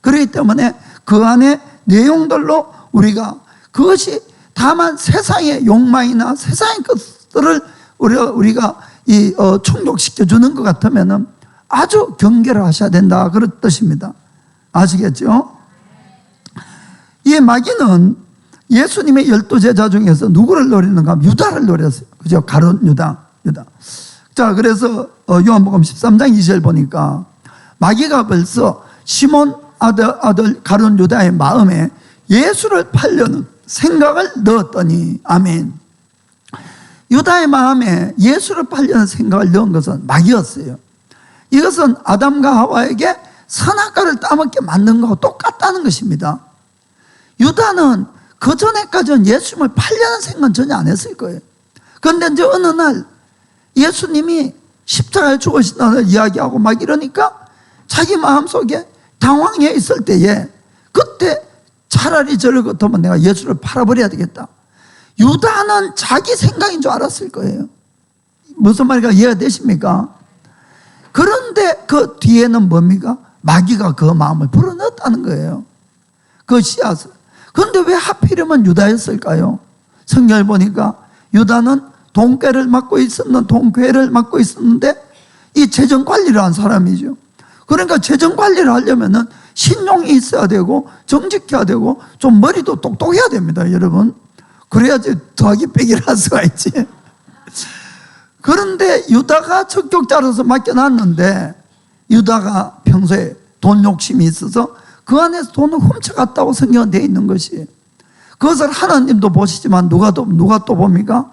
그렇기 때문에 그 안에 내용들로 우리가 그것이 다만 세상의 욕망이나 세상의 것들을 우리가 충족시켜 주는 것 같으면 아주 경계를 하셔야 된다 그런 뜻입니다. 아시겠죠? 이 마귀는 예수님의 12제자 중에서 누구를 노리는가 하면 유다를 노렸어요. 그죠? 가룟 유다. 자, 그래서 요한복음 13장 2절 보니까 마귀가 벌써 시몬 아들 가룟 유다의 마음에 예수를 팔려는 생각을 넣었더니, 아멘. 유다의 마음에 예수를 팔려는 생각을 넣은 것은 마귀였어요. 이것은 아담과 하와에게 선악과를 따먹게 만든 것과 똑같다는 것입니다. 유다는 그 전에까지는 예수님을 팔려는 생각은 전혀 안 했을 거예요. 그런데 이제 어느 날 예수님이 십자가에 죽으신다는 이야기하고 막 이러니까 자기 마음속에 당황해 있을 때에 그때 차라리 저럴 것 같으면 내가 예수를 팔아버려야 되겠다. 유다는 자기 생각인 줄 알았을 거예요. 무슨 말인가 이해가 되십니까? 그런데 그 뒤에는 뭡니까? 마귀가 그 마음을 불어넣었다는 거예요. 그 씨앗을. 그런데 왜 하필이면 유다였을까요? 성경을 보니까 유다는 돈꾀를 맡고 있었는데 이 재정 관리를 한 사람이죠. 그러니까 재정 관리를 하려면은 신용이 있어야 되고 정직해야 되고 좀 머리도 똑똑해야 됩니다, 여러분. 그래야지 더하기 빼기를 할 수가 있지. 그런데 유다가 적격자로서 맡겨놨는데 유다가 평소에 돈 욕심이 있어서 그 안에서 돈을 훔쳐갔다고 성경은 되어 있는 것이에요. 그것을 하나님도 보시지만 누가 또 봅니까?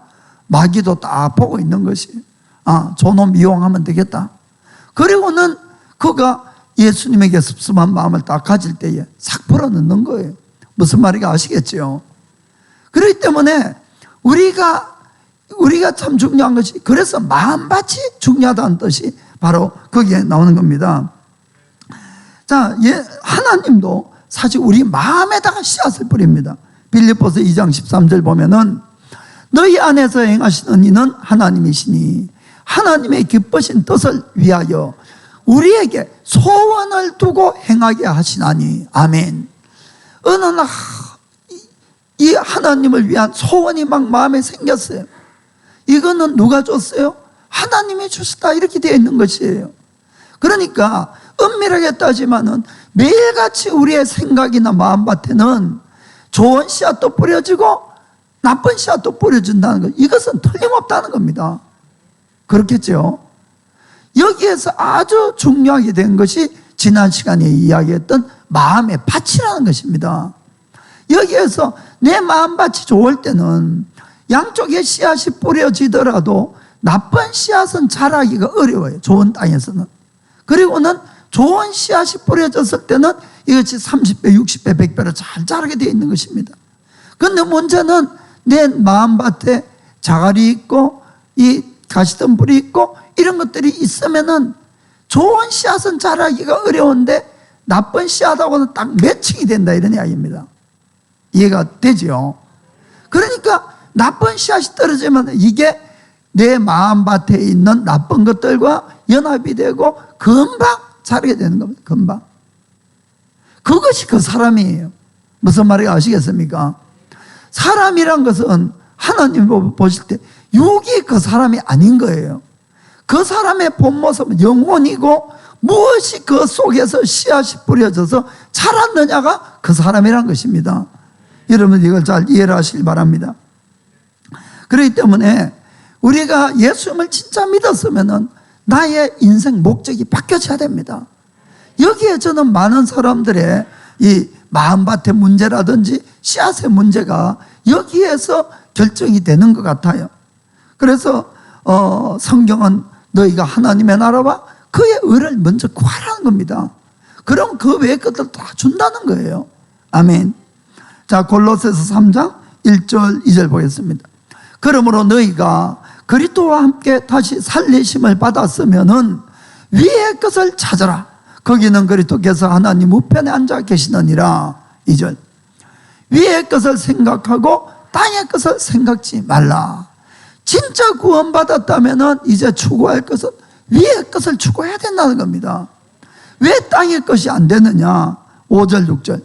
마귀도 딱 보고 있는 것이에요. 아, 저놈 이용하면 되겠다. 그리고는 그가 예수님에게 습습한 마음을 딱 가질 때에 싹 풀어넣는 거예요. 무슨 말인가 아시겠죠? 그렇기 때문에 우리가 참 중요한 것이, 그래서 마음밭이 중요하다는 뜻이 바로 거기에 나오는 겁니다. 자, 하나님도 사실 우리 마음에다가 씨앗을 뿌립니다. 빌립보서 2장 13절 보면은 너희 안에서 행하시는 이는 하나님이시니 하나님의 기쁘신 뜻을 위하여 우리에게 소원을 두고 행하게 하시나니, 아멘. 어느 날 이 하나님을 위한 소원이 막 마음에 생겼어요. 이거는 누가 줬어요? 하나님이 주시다 이렇게 되어 있는 것이에요. 그러니까 엄밀하게 따지면은 매일같이 우리의 생각이나 마음밭에는 좋은 씨앗도 뿌려지고 나쁜 씨앗도 뿌려준다는 것, 이것은 틀림없다는 겁니다. 그렇겠죠? 여기에서 아주 중요하게 된 것이 지난 시간에 이야기했던 마음의 밭이라는 것입니다. 여기에서 내 마음밭이 좋을 때는 양쪽에 씨앗이 뿌려지더라도 나쁜 씨앗은 자라기가 어려워요. 좋은 땅에서는. 그리고는 좋은 씨앗이 뿌려졌을 때는 이것이 30배, 60배, 100배로 잘 자라게 되어 있는 것입니다. 그런데 문제는 내 마음밭에 자갈이 있고 이 가시덤불이 있고 이런 것들이 있으면은 좋은 씨앗은 자라기가 어려운데 나쁜 씨앗하고는 딱 매칭이 된다, 이런 이야기입니다. 이해가 되죠? 그러니까 나쁜 씨앗이 떨어지면 이게 내 마음밭에 있는 나쁜 것들과 연합이 되고 금방 자라게 되는 겁니다. 금방. 그것이 그 사람이에요. 무슨 말인지 아시겠습니까? 사람이란 것은 하나님 보실 때 육이 그 사람이 아닌 거예요. 그 사람의 본 모습은 영혼이고 무엇이 그 속에서 씨앗이 뿌려져서 자랐느냐가 그 사람이란 것입니다. 여러분 이걸 잘 이해를 하시길 바랍니다. 그렇기 때문에 우리가 예수님을 진짜 믿었으면 나의 인생 목적이 바뀌어져야 됩니다. 여기에 저는 많은 사람들의 이 마음밭의 문제라든지 씨앗의 문제가 여기에서 결정이 되는 것 같아요. 그래서 성경은 너희가 하나님의 나라와 그의 의를 먼저 구하라는 겁니다. 그럼 그 외의 것들 다 준다는 거예요. 아멘. 자, 골로새서 3장 1절 2절 보겠습니다. 그러므로 너희가 그리스도와 함께 다시 살리심을 받았으면은 위의 것을 찾아라. 거기는 그리스도께서 하나님 우편에 앉아 계시느니라. 2절. 위의 것을 생각하고 땅의 것을 생각지 말라. 진짜 구원받았다면은 이제 추구할 것은 위의 것을 추구해야 된다는 겁니다. 왜 땅의 것이 안 되느냐? 5절 6절.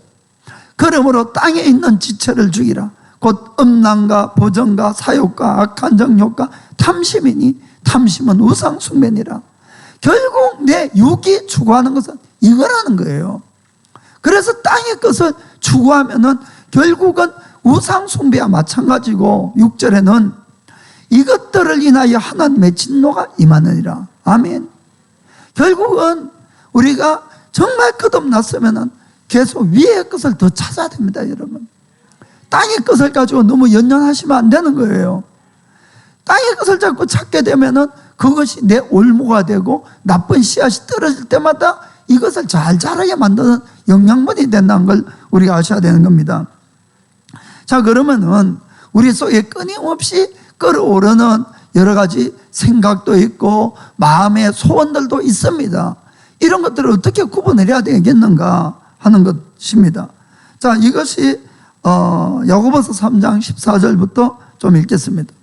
그러므로 땅에 있는 지체를 죽이라. 곧 음란과 부정과 사욕과 악한 정욕과 탐심이니 탐심은 우상 숭배니라. 결국 내 육이 추구하는 것은 이거라는 거예요. 그래서 땅의 것을 추구하면은 결국은 우상 숭배와 마찬가지고 6절에는 이것들을 인하여 하나님의 진노가 임하느니라. 아멘. 결국은 우리가 정말 끝없났으면은 계속 위의 것을 더 찾아야 됩니다, 여러분. 땅의 것을 가지고 너무 연연하시면 안 되는 거예요. 땅의 것을 자꾸 찾게 되면은 그것이 내 올무가 되고 나쁜 씨앗이 떨어질 때마다 이것을 잘 자라게 만드는 영양분이 된다는 걸 우리가 아셔야 되는 겁니다. 자, 그러면은 우리 속에 끊임없이 끌어오르는 여러 가지 생각도 있고 마음의 소원들도 있습니다. 이런 것들을 어떻게 구분을 해야 되겠는가 하는 것입니다. 자, 이것이 야고보서 3장 14절부터 좀 읽겠습니다.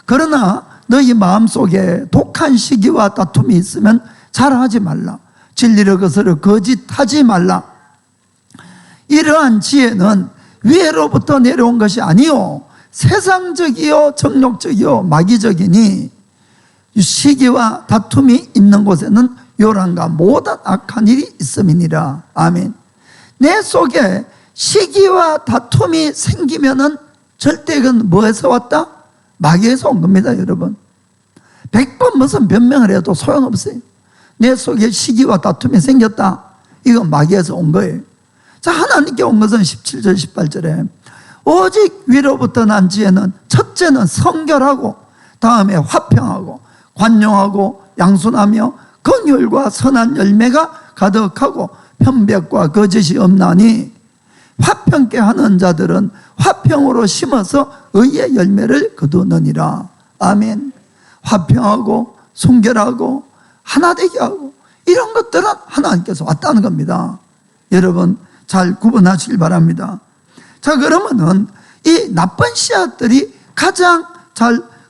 그러나 너희 마음속에 독한 시기와 다툼이 있으면 자랑하지 말라. 진리를 거스려 거짓하지 말라. 이러한 지혜는 위로부터 내려온 것이 아니요 세상적이요 정욕적이요 마귀적이니 시기와 다툼이 있는 곳에는 요란과 모든 악한 일이 있음이니라. 아멘. 내 속에 시기와 다툼이 생기면은 절대 그건 뭐에서 왔다? 마귀에서 온 겁니다, 여러분. 100번 무슨 변명을 해도 소용없어요. 내 속에 시기와 다툼이 생겼다. 이건 마귀에서 온 거예요. 자, 하나님께 온 것은 17절 18절에 오직 위로부터 난 지혜는 첫째는 성결하고 다음에 화평하고 관용하고 양순하며 긍휼과 선한 열매가 가득하고 편백과 거짓이 없나니 화평케 하는 자들은 화평으로 심어서 의의 열매를 거두느니라. 아멘. 화평하고 순결하고 하나되게 하고 이런 것들은 하나님께서 왔다는 겁니다. 여러분 잘 구분하시길 바랍니다. 자, 그러면은 이 나쁜 씨앗들이 가장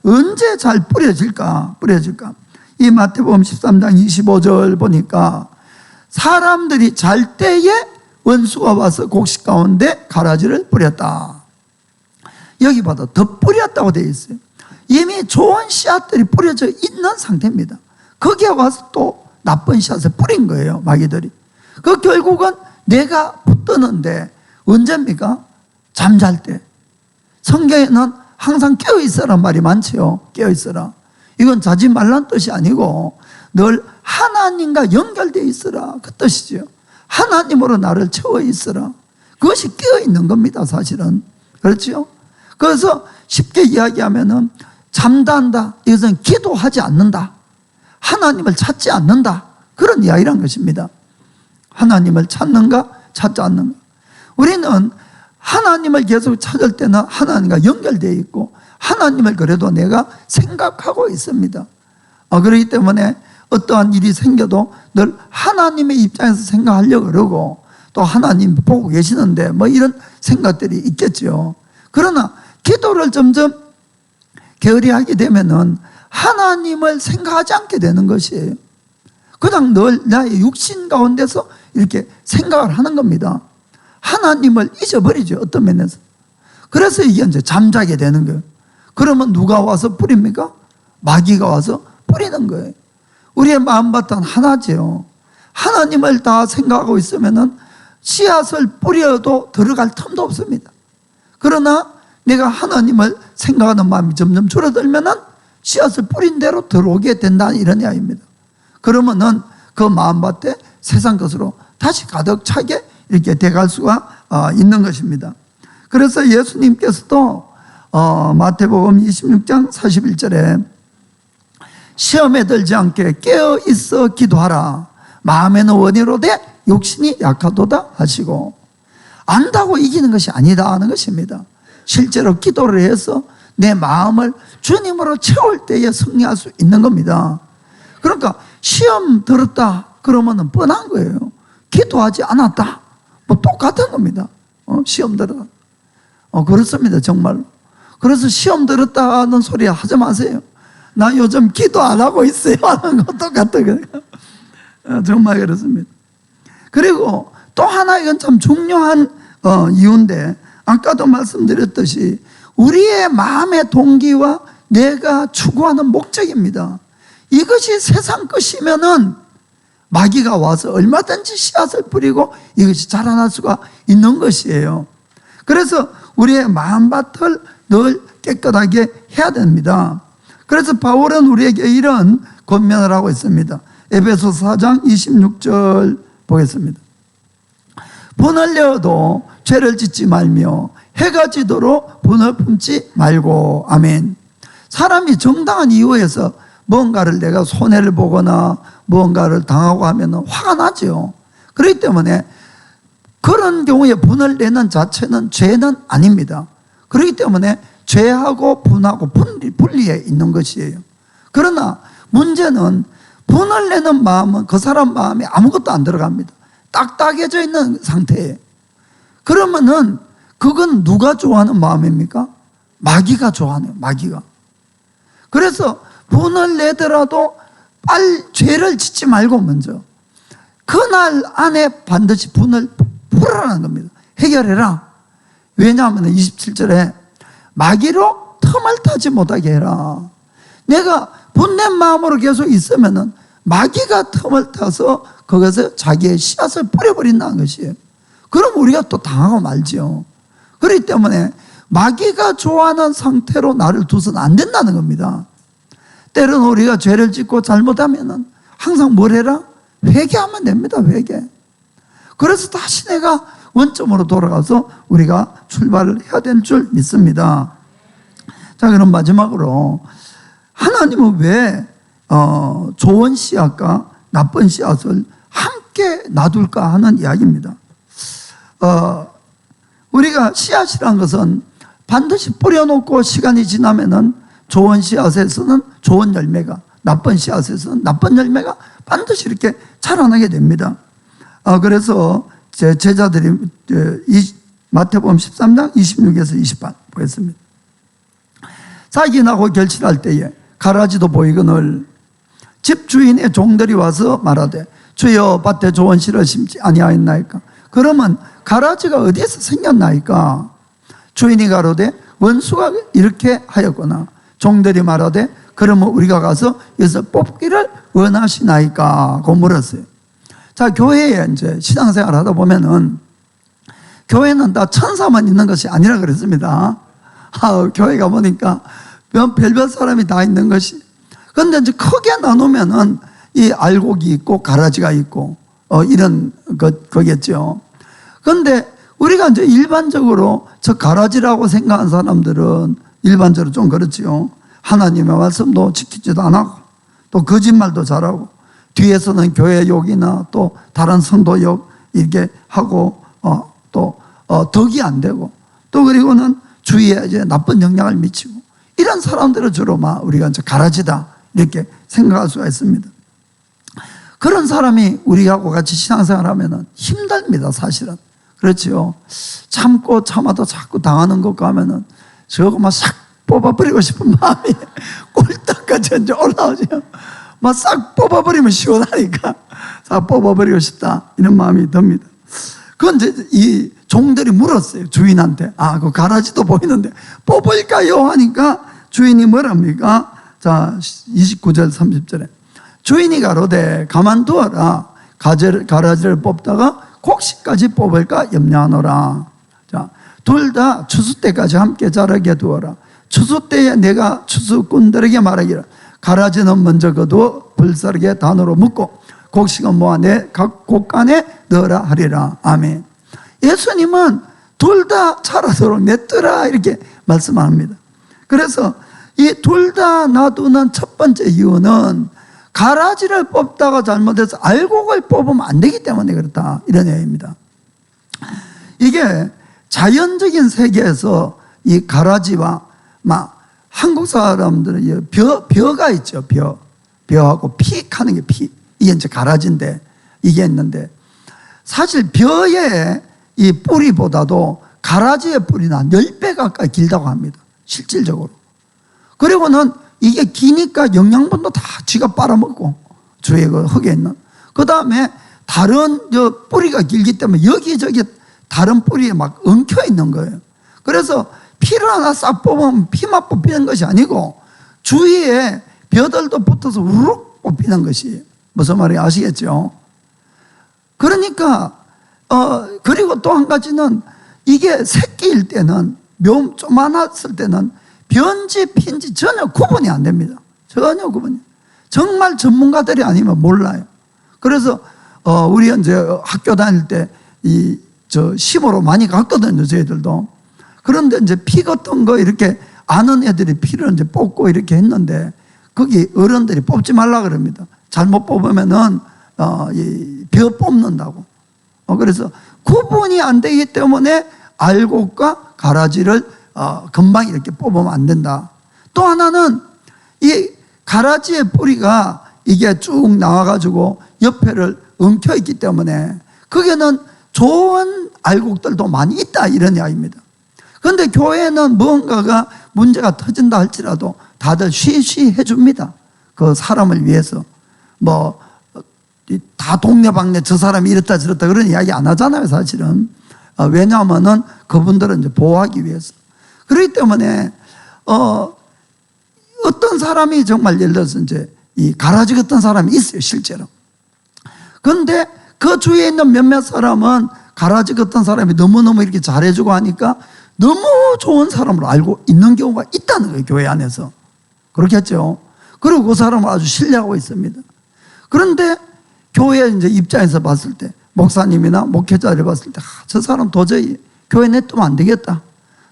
언제 잘 뿌려질까? 이 마태복음 13장 25절 보니까 사람들이 잘 때에 원수가 와서 곡식 가운데 가라지를 뿌렸다. 여기 봐도 더 뿌렸다고 되어 있어요. 이미 좋은 씨앗들이 뿌려져 있는 상태입니다. 거기에 와서 또 나쁜 씨앗을 뿌린 거예요, 마귀들이. 그 결국은 내가 붙드는데 언제입니까? 잠잘 때. 성경에는 항상 깨어있어란 말이 많지요. 깨어있어라. 이건 자지 말란 뜻이 아니고 늘 하나님과 연결되어 있어라 그 뜻이죠. 하나님으로 나를 채워 있어라. 그것이 깨어있는 겁니다, 사실은. 그렇죠? 그래서 쉽게 이야기하면은 잠단다. 이것은 기도하지 않는다. 하나님을 찾지 않는다. 그런 이야기란 것입니다. 하나님을 찾는가, 찾지 않는가. 우리는 하나님을 계속 찾을 때는 하나님과 연결되어 있고 하나님을 그래도 내가 생각하고 있습니다. 그렇기 때문에 어떠한 일이 생겨도 늘 하나님의 입장에서 생각하려고 그러고 또 하나님 보고 계시는데 뭐 이런 생각들이 있겠죠. 그러나 기도를 점점 게으리하게 되면은 하나님을 생각하지 않게 되는 것이에요. 그냥 늘 나의 육신 가운데서 이렇게 생각을 하는 겁니다. 하나님을 잊어버리죠, 어떤 면에서. 그래서 이게 이제 잠자게 되는 거예요. 그러면 누가 와서 뿌립니까? 마귀가 와서 뿌리는 거예요. 우리의 마음밭은 하나죠. 하나님을 다 생각하고 있으면은 씨앗을 뿌려도 들어갈 틈도 없습니다. 그러나 내가 하나님을 생각하는 마음이 점점 줄어들면은 씨앗을 뿌린 대로 들어오게 된다, 이런 이야기입니다. 그러면은 그 마음밭에 세상 것으로 다시 가득 차게 이렇게 돼갈 수가 있는 것입니다. 그래서 예수님께서도 마태복음 26장 41절에 시험에 들지 않게 깨어 있어 기도하라. 마음에는 원이로되 욕심이 약하도다 하시고, 안다고 이기는 것이 아니다 하는 것입니다. 실제로 기도를 해서 내 마음을 주님으로 채울 때에 승리할 수 있는 겁니다. 그러니까 시험 들었다 그러면 뻔한 거예요. 기도하지 않았다 뭐 똑같은 겁니다. 시험 들었다. 그렇습니다, 정말로. 그래서 시험 들었다는 소리 하지 마세요. 나 요즘 기도 안 하고 있어요 하는 거 똑같아요. 정말 그렇습니다. 그리고 또 하나, 이건 참 중요한 이유인데, 아까도 말씀드렸듯이 우리의 마음의 동기와 내가 추구하는 목적입니다. 이것이 세상 것이면은 마귀가 와서 얼마든지 씨앗을 뿌리고 이것이 자라날 수가 있는 것이에요. 그래서 우리의 마음밭을 늘 깨끗하게 해야 됩니다. 그래서 바울은 우리에게 이런 권면을 하고 있습니다. 에베소서 4장 26절 보겠습니다. 분을 내어도 죄를 짓지 말며 해가 지도록 분을 품지 말고. 아멘. 사람이 정당한 이유에서 뭔가를 내가 손해를 보거나 무언가를 당하고 하면 화가 나죠. 그렇기 때문에 그런 경우에 분을 내는 자체는 죄는 아닙니다. 그렇기 때문에 죄하고 분하고 분리해 있는 것이에요. 그러나 문제는 분을 내는 마음은 그 사람 마음에 아무것도 안 들어갑니다. 딱딱해져 있는 상태예요. 그러면은 그건 누가 좋아하는 마음입니까? 마귀가 좋아하네요, 마귀가. 그래서 분을 내더라도 빨리 죄를 짓지 말고 먼저 그날 안에 반드시 분을 풀어라는 겁니다. 해결해라. 왜냐하면 27절에 마귀로 틈을 타지 못하게 해라. 내가 분낸 마음으로 계속 있으면은 마귀가 틈을 타서 거기서 자기의 씨앗을 뿌려버린다는 것이에요. 그럼 우리가 또 당하고 말지요. 그렇기 때문에 마귀가 좋아하는 상태로 나를 두서는 안 된다는 겁니다. 때로는 우리가 죄를 짓고 잘못하면은 항상 뭘 해라? 회개하면 됩니다, 회개. 그래서 다시 내가 원점으로 돌아가서 우리가 출발을 해야 되는 줄 믿습니다. 자, 그럼 마지막으로 하나님은 왜 좋은 씨앗과 나쁜 씨앗을 함께 놔둘까 하는 이야기입니다. 우리가 씨앗이라는 것은 반드시 뿌려놓고 시간이 지나면은 좋은 씨앗에서는 좋은 열매가, 나쁜 씨앗에서는 나쁜 열매가 반드시 이렇게 자라나게 됩니다. 그래서 제 제자들이 마태복음 13장 26에서 28 보겠습니다. 삭이 나고 결실할 때에 가라지도 보이거늘 집 주인의 종들이 와서 말하되 주여 밭에 좋은 씨를 심지 아니하였나이까. 그러면 가라지가 어디에서 생겼나이까. 주인이 가로되 원수가 이렇게 하였구나. 종들이 말하되 그러면 우리가 가서 여기서 뽑기를 원하시나이까 고 물었어요. 자, 교회에 이제 신앙생활 하다 보면은 교회는 다 천사만 있는 것이 아니라 그랬습니다. 교회 가보니까 별별 사람이 다 있는 것이. 그런데 이제 크게 나누면은 이 알곡이 있고 가라지가 있고, 이런 거겠죠. 그런데 우리가 이제 일반적으로 저 가라지라고 생각하는 사람들은 일반적으로 좀 그렇지요. 하나님의 말씀도 지키지도 않고, 또 거짓말도 잘하고, 뒤에서는 교회 욕이나 또 다른 성도 욕 이렇게 하고, 또 덕이 안 되고, 또 그리고는 주위에 이제 나쁜 영향을 미치고, 이런 사람들을 주로 우리가 이제 가라지다 이렇게 생각할 수가 있습니다. 그런 사람이 우리하고 같이 신앙생활 하면은 힘듭니다, 사실은. 그렇죠. 참고 참아도 자꾸 당하는 것 가면은 저거 싹 뽑아버리고 싶은 마음이 꼴딱까지 이제 올라오죠. 싹 뽑아버리면 시원하니까 싹 뽑아버리고 싶다, 이런 마음이 듭니다. 그건 이제 이 종들이 물었어요, 주인한테. 그 가라지도 보이는데 뽑을까요? 하니까 주인이 뭐랍니까? 자, 29절 30절에 주인이 가로되 가만두어라. 가라지를 뽑다가 곡식까지 뽑을까 염려하노라. 자, 둘 다 추수 때까지 함께 자라게 두어라. 추수 때에 내가 추수꾼들에게 말하기를 가라지는 먼저 거두어 불사르게 단으로 묶고 곡식은 모아 내 각 곡간에 넣으라 하리라. 아멘. 예수님은 둘 다 자라도록 냈더라 이렇게 말씀합니다. 그래서 이 둘 다 놔두는 첫 번째 이유는 가라지를 뽑다가 잘못해서 알곡을 뽑으면 안 되기 때문에 그렇다, 이런 얘기입니다. 이게 자연적인 세계에서 이 가라지와 한국 사람들은 벼가 있죠. 벼하고 픽 하는 게 픽. 이게 이제 가라지인데, 이게 있는데, 사실 벼의 이 뿌리보다도 가라지의 뿌리는 한 10배 가까이 길다고 합니다, 실질적으로. 그리고는 이게 기니까 영양분도 다 쥐가 빨아먹고, 주위에 그 흙에 있는. 그 다음에 다른 뿌리가 길기 때문에 여기저기 다른 뿌리에 엉켜 있는 거예요. 그래서 피를 하나 싹 뽑으면 피만 뽑히는 것이 아니고 주위에 벼들도 붙어서 우르륵 뽑히는 것이, 무슨 말인지 아시겠죠? 그러니까 그리고 또 한 가지는 이게 새끼일 때는, 조그만했을 때는 변지 핀지 전혀 구분이 안 됩니다. 전혀 구분이. 정말 전문가들이 아니면 몰라요. 그래서 우리 이제 학교 다닐 때 심으로 많이 갔거든요, 저희들도. 그런데 이제 피 같은 거 이렇게 아는 애들이 피를 이제 뽑고 이렇게 했는데, 거기 어른들이 뽑지 말라 그럽니다. 잘못 뽑으면은 벼 뽑는다고. 그래서 구분이 안 되기 때문에 알곡과 가라지를 금방 이렇게 뽑으면 안 된다. 또 하나는 이 가라지의 뿌리가 이게 쭉 나와가지고 옆에를 엉켜 있기 때문에 거기에는 좋은 알곡들도 많이 있다, 이런 이야기입니다. 그런데 교회는 무언가가 문제가 터진다 할지라도 다들 쉬쉬 해줍니다. 그 사람을 위해서. 다 동네방네 저 사람이 이렇다 저렇다 그런 이야기 안 하잖아요, 사실은. 왜냐하면은 그분들은 이제 보호하기 위해서. 그렇기 때문에 어떤 사람이 정말 예를 들어서 이제 이 가라지 같은 사람이 있어요, 실제로. 그런데 그 주위에 있는 몇몇 사람은 가라지 같은 사람이 너무너무 이렇게 잘해주고 하니까 너무 좋은 사람으로 알고 있는 경우가 있다는 거예요, 교회 안에서. 그렇겠죠. 그리고 그 사람을 아주 신뢰하고 있습니다. 그런데 교회 이제 입장에서 봤을 때, 목사님이나 목회자를 봤을 때, 저 사람 도저히 교회 내두면 안 되겠다.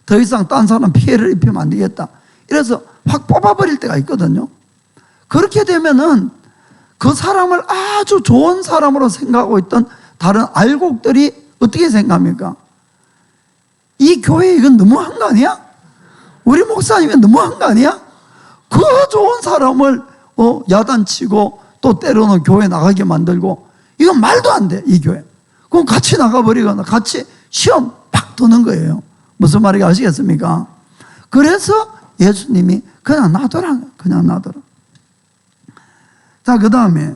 더 이상 딴 사람 피해를 입히면 안 되겠다. 이래서 확 뽑아버릴 때가 있거든요. 그렇게 되면은 그 사람을 아주 좋은 사람으로 생각하고 있던 다른 알곡들이 어떻게 생각합니까? 이 교회 이건 너무한 거 아니야? 우리 목사님이 너무한 거 아니야? 그 좋은 사람을 야단치고 또 때로는 교회 나가게 만들고, 이건 말도 안 돼, 이 교회. 그럼 같이 나가버리거나 같이 시험 팍 드는 거예요. 무슨 말인지 아시겠습니까? 그래서 예수님이 그냥 놔둬라, 그냥 놔둬라. 자, 그 다음에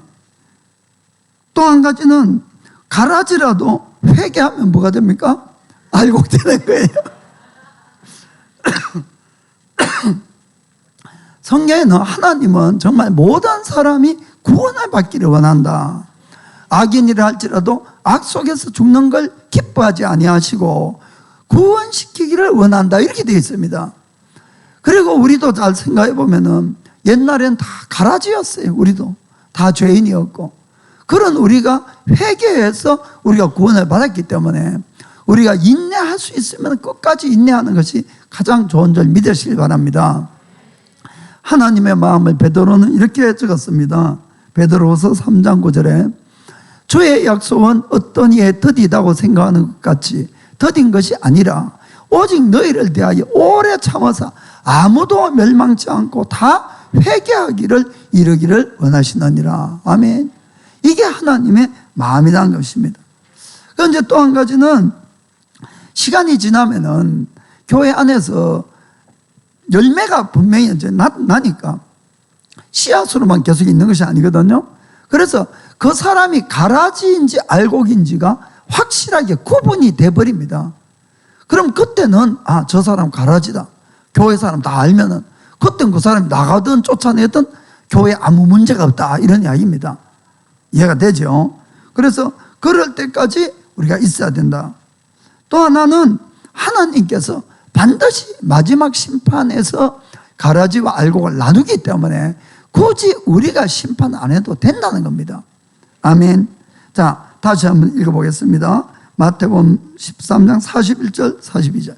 또 한 가지는 가라지라도 회개하면 뭐가 됩니까? 알곡 되는 거예요. 성경에는 하나님은 정말 모든 사람이 구원을 받기를 원한다. 악인이라 할지라도 악 속에서 죽는 걸 기뻐하지 아니하시고 구원시키기를 원한다, 이렇게 되어 있습니다. 그리고 우리도 잘 생각해 보면은 옛날엔 다 가라지였어요. 우리도 다 죄인이었고, 그런 우리가 회개해서 우리가 구원을 받았기 때문에 우리가 인내할 수 있으면 끝까지 인내하는 것이 가장 좋은 줄 믿으시길 바랍니다. 하나님의 마음을 베드로는 이렇게 적었습니다. 베드로후서 3장 9절에 주의 약속은 어떤 이에 더디다고 생각하는 것 같이 더딘 것이 아니라 오직 너희를 대하여 오래 참아서 아무도 멸망치 않고 다 회개하기를 이르기를 원하시느니라. 아멘. 이게 하나님의 마음이라는 것입니다. 그런데 또 한 가지는 시간이 지나면은 교회 안에서 열매가 분명히 이제 나니까 씨앗으로만 계속 있는 것이 아니거든요. 그래서 그 사람이 가라지인지 알곡인지가 확실하게 구분이 돼버립니다. 그럼 그때는 저 사람 가라지다. 교회 사람 다 알면은 그때는 그 사람이 나가든 쫓아내든 교회에 아무 문제가 없다, 이런 이야기입니다. 이해가 되죠? 그래서 그럴 때까지 우리가 있어야 된다. 또 하나는 하나님께서 반드시 마지막 심판에서 가라지와 알곡을 나누기 때문에 굳이 우리가 심판 안 해도 된다는 겁니다. 아멘. 자, 다시 한번 읽어보겠습니다. 마태복음 13장 41절 42절.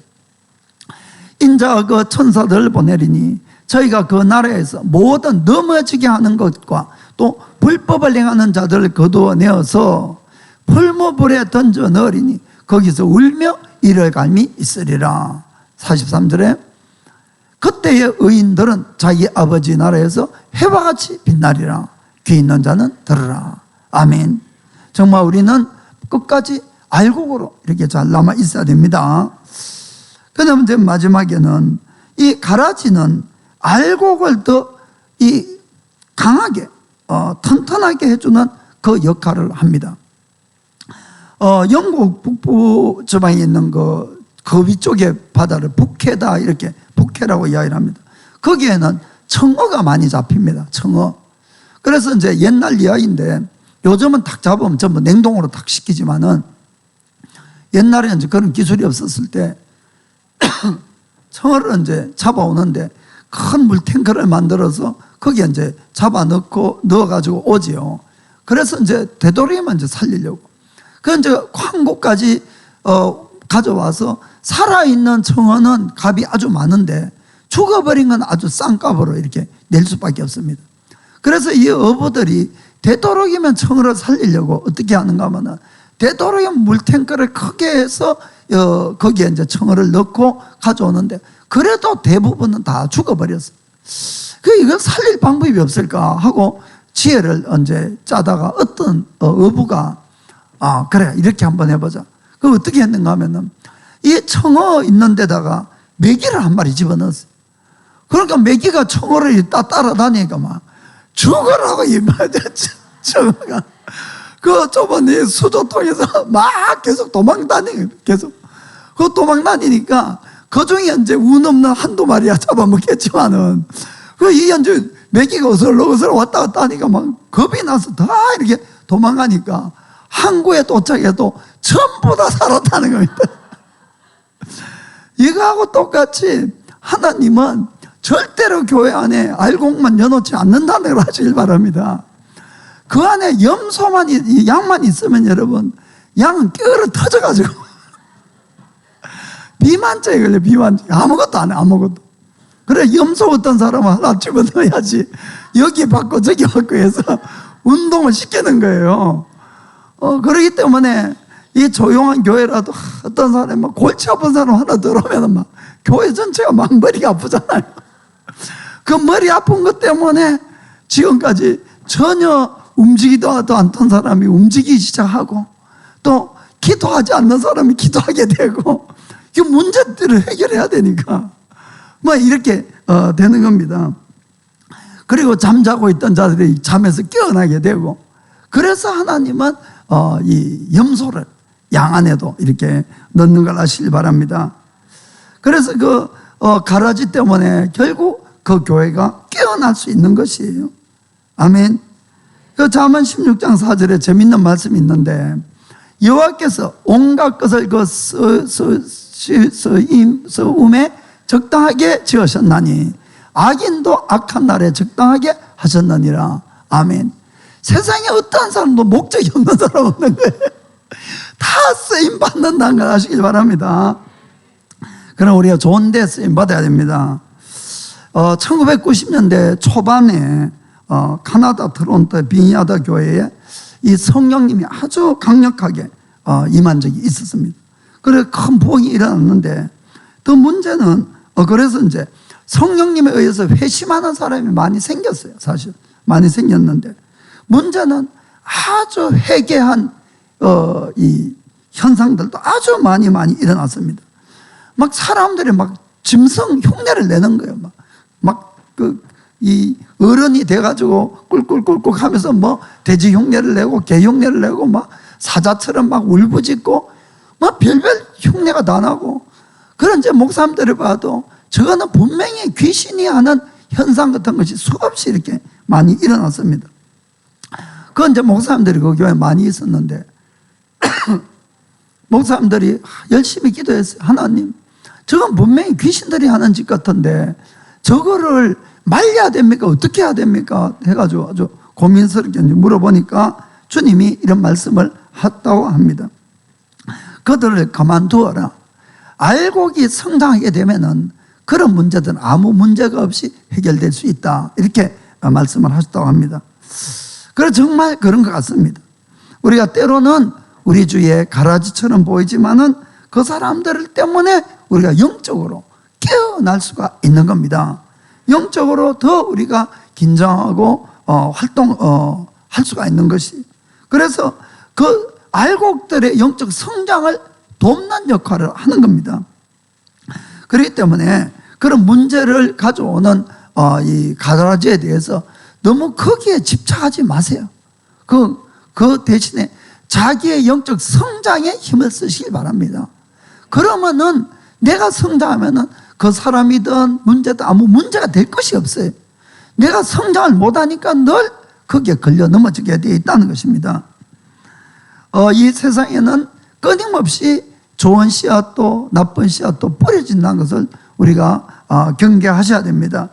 인자가 그 천사들을 보내리니 저희가 그 나라에서 모든 넘어지게 하는 것과 또 불법을 행하는 자들을 거두어내어서 풀무불에 던져 넣으리니 거기서 울며 이를 갈미 있으리라. 43절에 그때의 의인들은 자기 아버지 나라에서 해와 같이 빛나리라. 귀 있는 자는 들으라. 아멘. 정말 우리는 끝까지 알곡으로 이렇게 잘 남아 있어야 됩니다. 그 다음에 이제 마지막에는 이 가라지는 알곡을 더 강하게 튼튼하게 해주는 그 역할을 합니다. 영국 북부 지방에 있는 그 위쪽의 바다를 북해다, 이렇게 북해라고 이야기를 합니다. 거기에는 청어가 많이 잡힙니다. 청어. 그래서 이제 옛날 이야기인데 요즘은 닭 잡으면 전부 냉동으로 닭 시키지만은 옛날에는 이제 그런 기술이 없었을 때 청어를 이제 잡아오는데 큰 물탱크를 만들어서 거기에 이제 넣어가지고 오지요. 그래서 이제 되도록이면 이제 살리려고. 그 이제 항구까지 가져와서 살아있는 청어는 값이 아주 많은데 죽어버린 건 아주 싼 값으로 이렇게 낼 수밖에 없습니다. 그래서 이 어부들이 되도록이면 청어를 살리려고 어떻게 하는가 하면은 되도록이면 물탱크를 크게 해서 거기에 이제 청어를 넣고 가져오는데 그래도 대부분은 다 죽어버렸어요. 이걸 살릴 방법이 없을까 하고 지혜를 이제 짜다가 어떤 어부가 그래, 이렇게 한번 해보자. 그 어떻게 했는가 하면은 이 청어 있는 데다가 메기를 한 마리 집어넣었어요. 그러니까 메기가 청어를 따라다니니까 막 죽으라고 이 말이야. 청어가 그 좁은 수조통에서 막 계속 도망다니고 계속 그 도망다니니까 그 중에 이제 운 없는 한두 마리야 잡아먹겠지만은 이 이제 메기가 어슬렁어슬렁 왔다 갔다 하니까 막 겁이 나서 다 이렇게 도망가니까 항구에 도착해도 전부 다 살았다는 겁니다. 이거하고 똑같이 하나님은 절대로 교회 안에 알곡만 넣어놓지 않는다는 걸 하시길 바랍니다. 그 안에 양만 있으면 여러분, 양은 껴를 터져가지고 비만증에 걸려. 비만증. 아무것도 안 해. 아무것도. 그래, 염소 어떤 사람은 하나 집어넣어야지 여기 받고 저기 받고 해서 운동을 시키는 거예요. 그렇기 때문에 이 조용한 교회라도 어떤 사람이 막 골치 아픈 사람 하나 들어오면 막 교회 전체가 막 머리가 아프잖아요. 그 머리 아픈 것 때문에 지금까지 전혀 움직이도 않던 사람이 움직이기 시작하고 또 기도하지 않는 사람이 기도하게 되고 그 문제들을 해결해야 되니까 뭐 이렇게 되는 겁니다. 그리고 잠자고 있던 자들이 잠에서 깨어나게 되고 그래서 하나님은 이 염소를 양 안에도 이렇게 넣는 걸 아시길 바랍니다. 그래서 그 가라지 때문에 결국 그 교회가 깨어날 수 있는 것이에요. 아멘. 그 잠언 16장 4절에 재밌는 말씀이 있는데 여호와께서 온갖 것을 그 서움에 적당하게 지으셨나니 악인도 악한 날에 적당하게 하셨느니라. 아멘. 세상에 어떠한 사람도 목적이 없는 사람 없는 거예요. 다 쓰임 받는다는 걸 아시길 바랍니다. 그럼 우리가 좋은 데 쓰임 받아야 됩니다. 1990년대 초반에 카나다 토론토 빙야다 교회에 이 성령님이 아주 강력하게 임한 적이 있었습니다. 그래서 큰 부흥이 일어났는데, 더 문제는 그래서 이제 성령님에 의해서 회심하는 사람이 많이 생겼어요. 사실 많이 생겼는데, 문제는 아주 회개한 이 현상들도 아주 많이 일어났습니다. 막 사람들이 막 짐승 흉내를 내는 거예요. 이 어른이 돼가지고 꿀꿀꿀꿀 하면서 뭐 돼지 흉내를 내고 개 흉내를 내고 막 사자처럼 막 울부짖고 막 별별 흉내가 다 나고, 그런 이제 목사님들을 봐도 저거는 분명히 귀신이 하는 현상 같은 것이 수없이 이렇게 많이 일어났습니다. 그건 이제 목사님들이 그 교회에 많이 있었는데 목사님들이 열심히 기도했어요. 하나님, 저건 분명히 귀신들이 하는 짓 같은데 저거를 말려야 됩니까? 어떻게 해야 됩니까? 해가지고 아주 고민스럽게 물어보니까 주님이 이런 말씀을 했다고 합니다. 그들을 가만두어라. 알곡이 성장하게 되면은 그런 문제들은 아무 문제가 없이 해결될 수 있다. 이렇게 말씀을 하셨다고 합니다. 그래서 정말 그런 것 같습니다. 우리가 때로는 우리 주위에 가라지처럼 보이지만은 그 사람들 때문에 우리가 영적으로 깨어날 수가 있는 겁니다. 영적으로 더 우리가 긴장하고 활동할 수가 있는 것이, 그래서 그 알곡들의 영적 성장을 돕는 역할을 하는 겁니다. 그렇기 때문에 그런 문제를 가져오는 이 가라지에 대해서 너무 거기에 집착하지 마세요. 그 대신에 자기의 영적 성장에 힘을 쓰시길 바랍니다. 그러면은 내가 성장하면은 그 사람이든 문제든 아무 문제가 될 것이 없어요. 내가 성장을 못하니까 늘 거기에 걸려 넘어지게 되어 있다는 것입니다. 이 세상에는 끊임없이 좋은 씨앗도 나쁜 씨앗도 뿌려진다는 것을 우리가 경계하셔야 됩니다.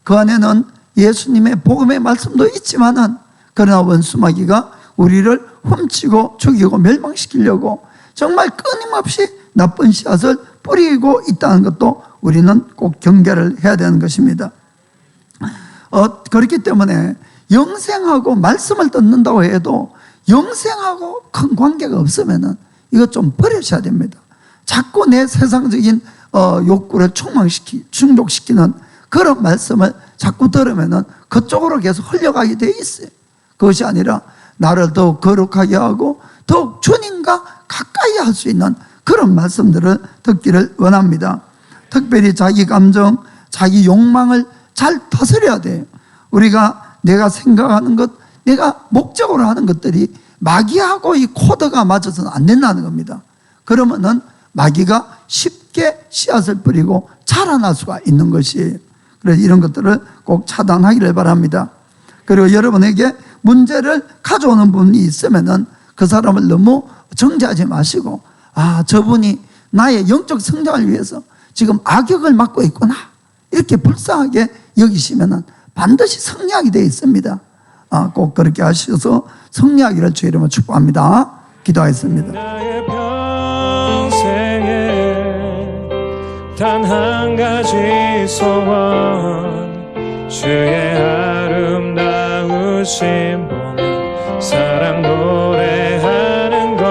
그 안에는 예수님의 복음의 말씀도 있지만은, 그러나 원수마귀가 우리를 훔치고 죽이고 멸망시키려고 정말 끊임없이 나쁜 씨앗을 뿌리고 있다는 것도 우리는 꼭 경계를 해야 되는 것입니다. 그렇기 때문에 영생하고 말씀을 듣는다고 해도 영생하고 큰 관계가 없으면은 이거 좀 버리셔야 됩니다. 자꾸 내 세상적인 욕구를 충족시키는 그런 말씀을 자꾸 들으면은 그쪽으로 계속 흘려가게 돼 있어요. 그것이 아니라 나를 더욱 거룩하게 하고 더욱 주님과 가까이 할 수 있는 그런 말씀들을 듣기를 원합니다. 특별히 자기 감정, 자기 욕망을 잘 다스려야 돼요. 우리가 내가 생각하는 것, 내가 목적으로 하는 것들이 마귀하고 이 코드가 맞아서는 안 된다는 겁니다. 그러면은 마귀가 쉽게 씨앗을 뿌리고 자라날 수가 있는 것이에요. 그래서 이런 것들을 꼭 차단하기를 바랍니다. 그리고 여러분에게 문제를 가져오는 분이 있으면은 그 사람을 너무 정죄하지 마시고, 저분이 나의 영적 성장을 위해서 지금 악역을 맡고 있구나, 이렇게 불쌍하게 여기시면은 반드시 승리하게 되어 있습니다. 꼭 그렇게 하셔서 승리하기를 주의 이름으로 축복합니다. 기도하겠습니다. 나의 평생에 단 한 가지 소원, 주의 아름다우신 보며 사랑 노래하는 것.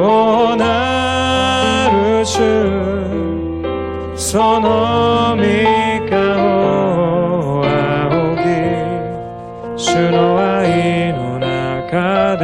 온 하루 주 소노미 가오아오기 주노와 이노나가데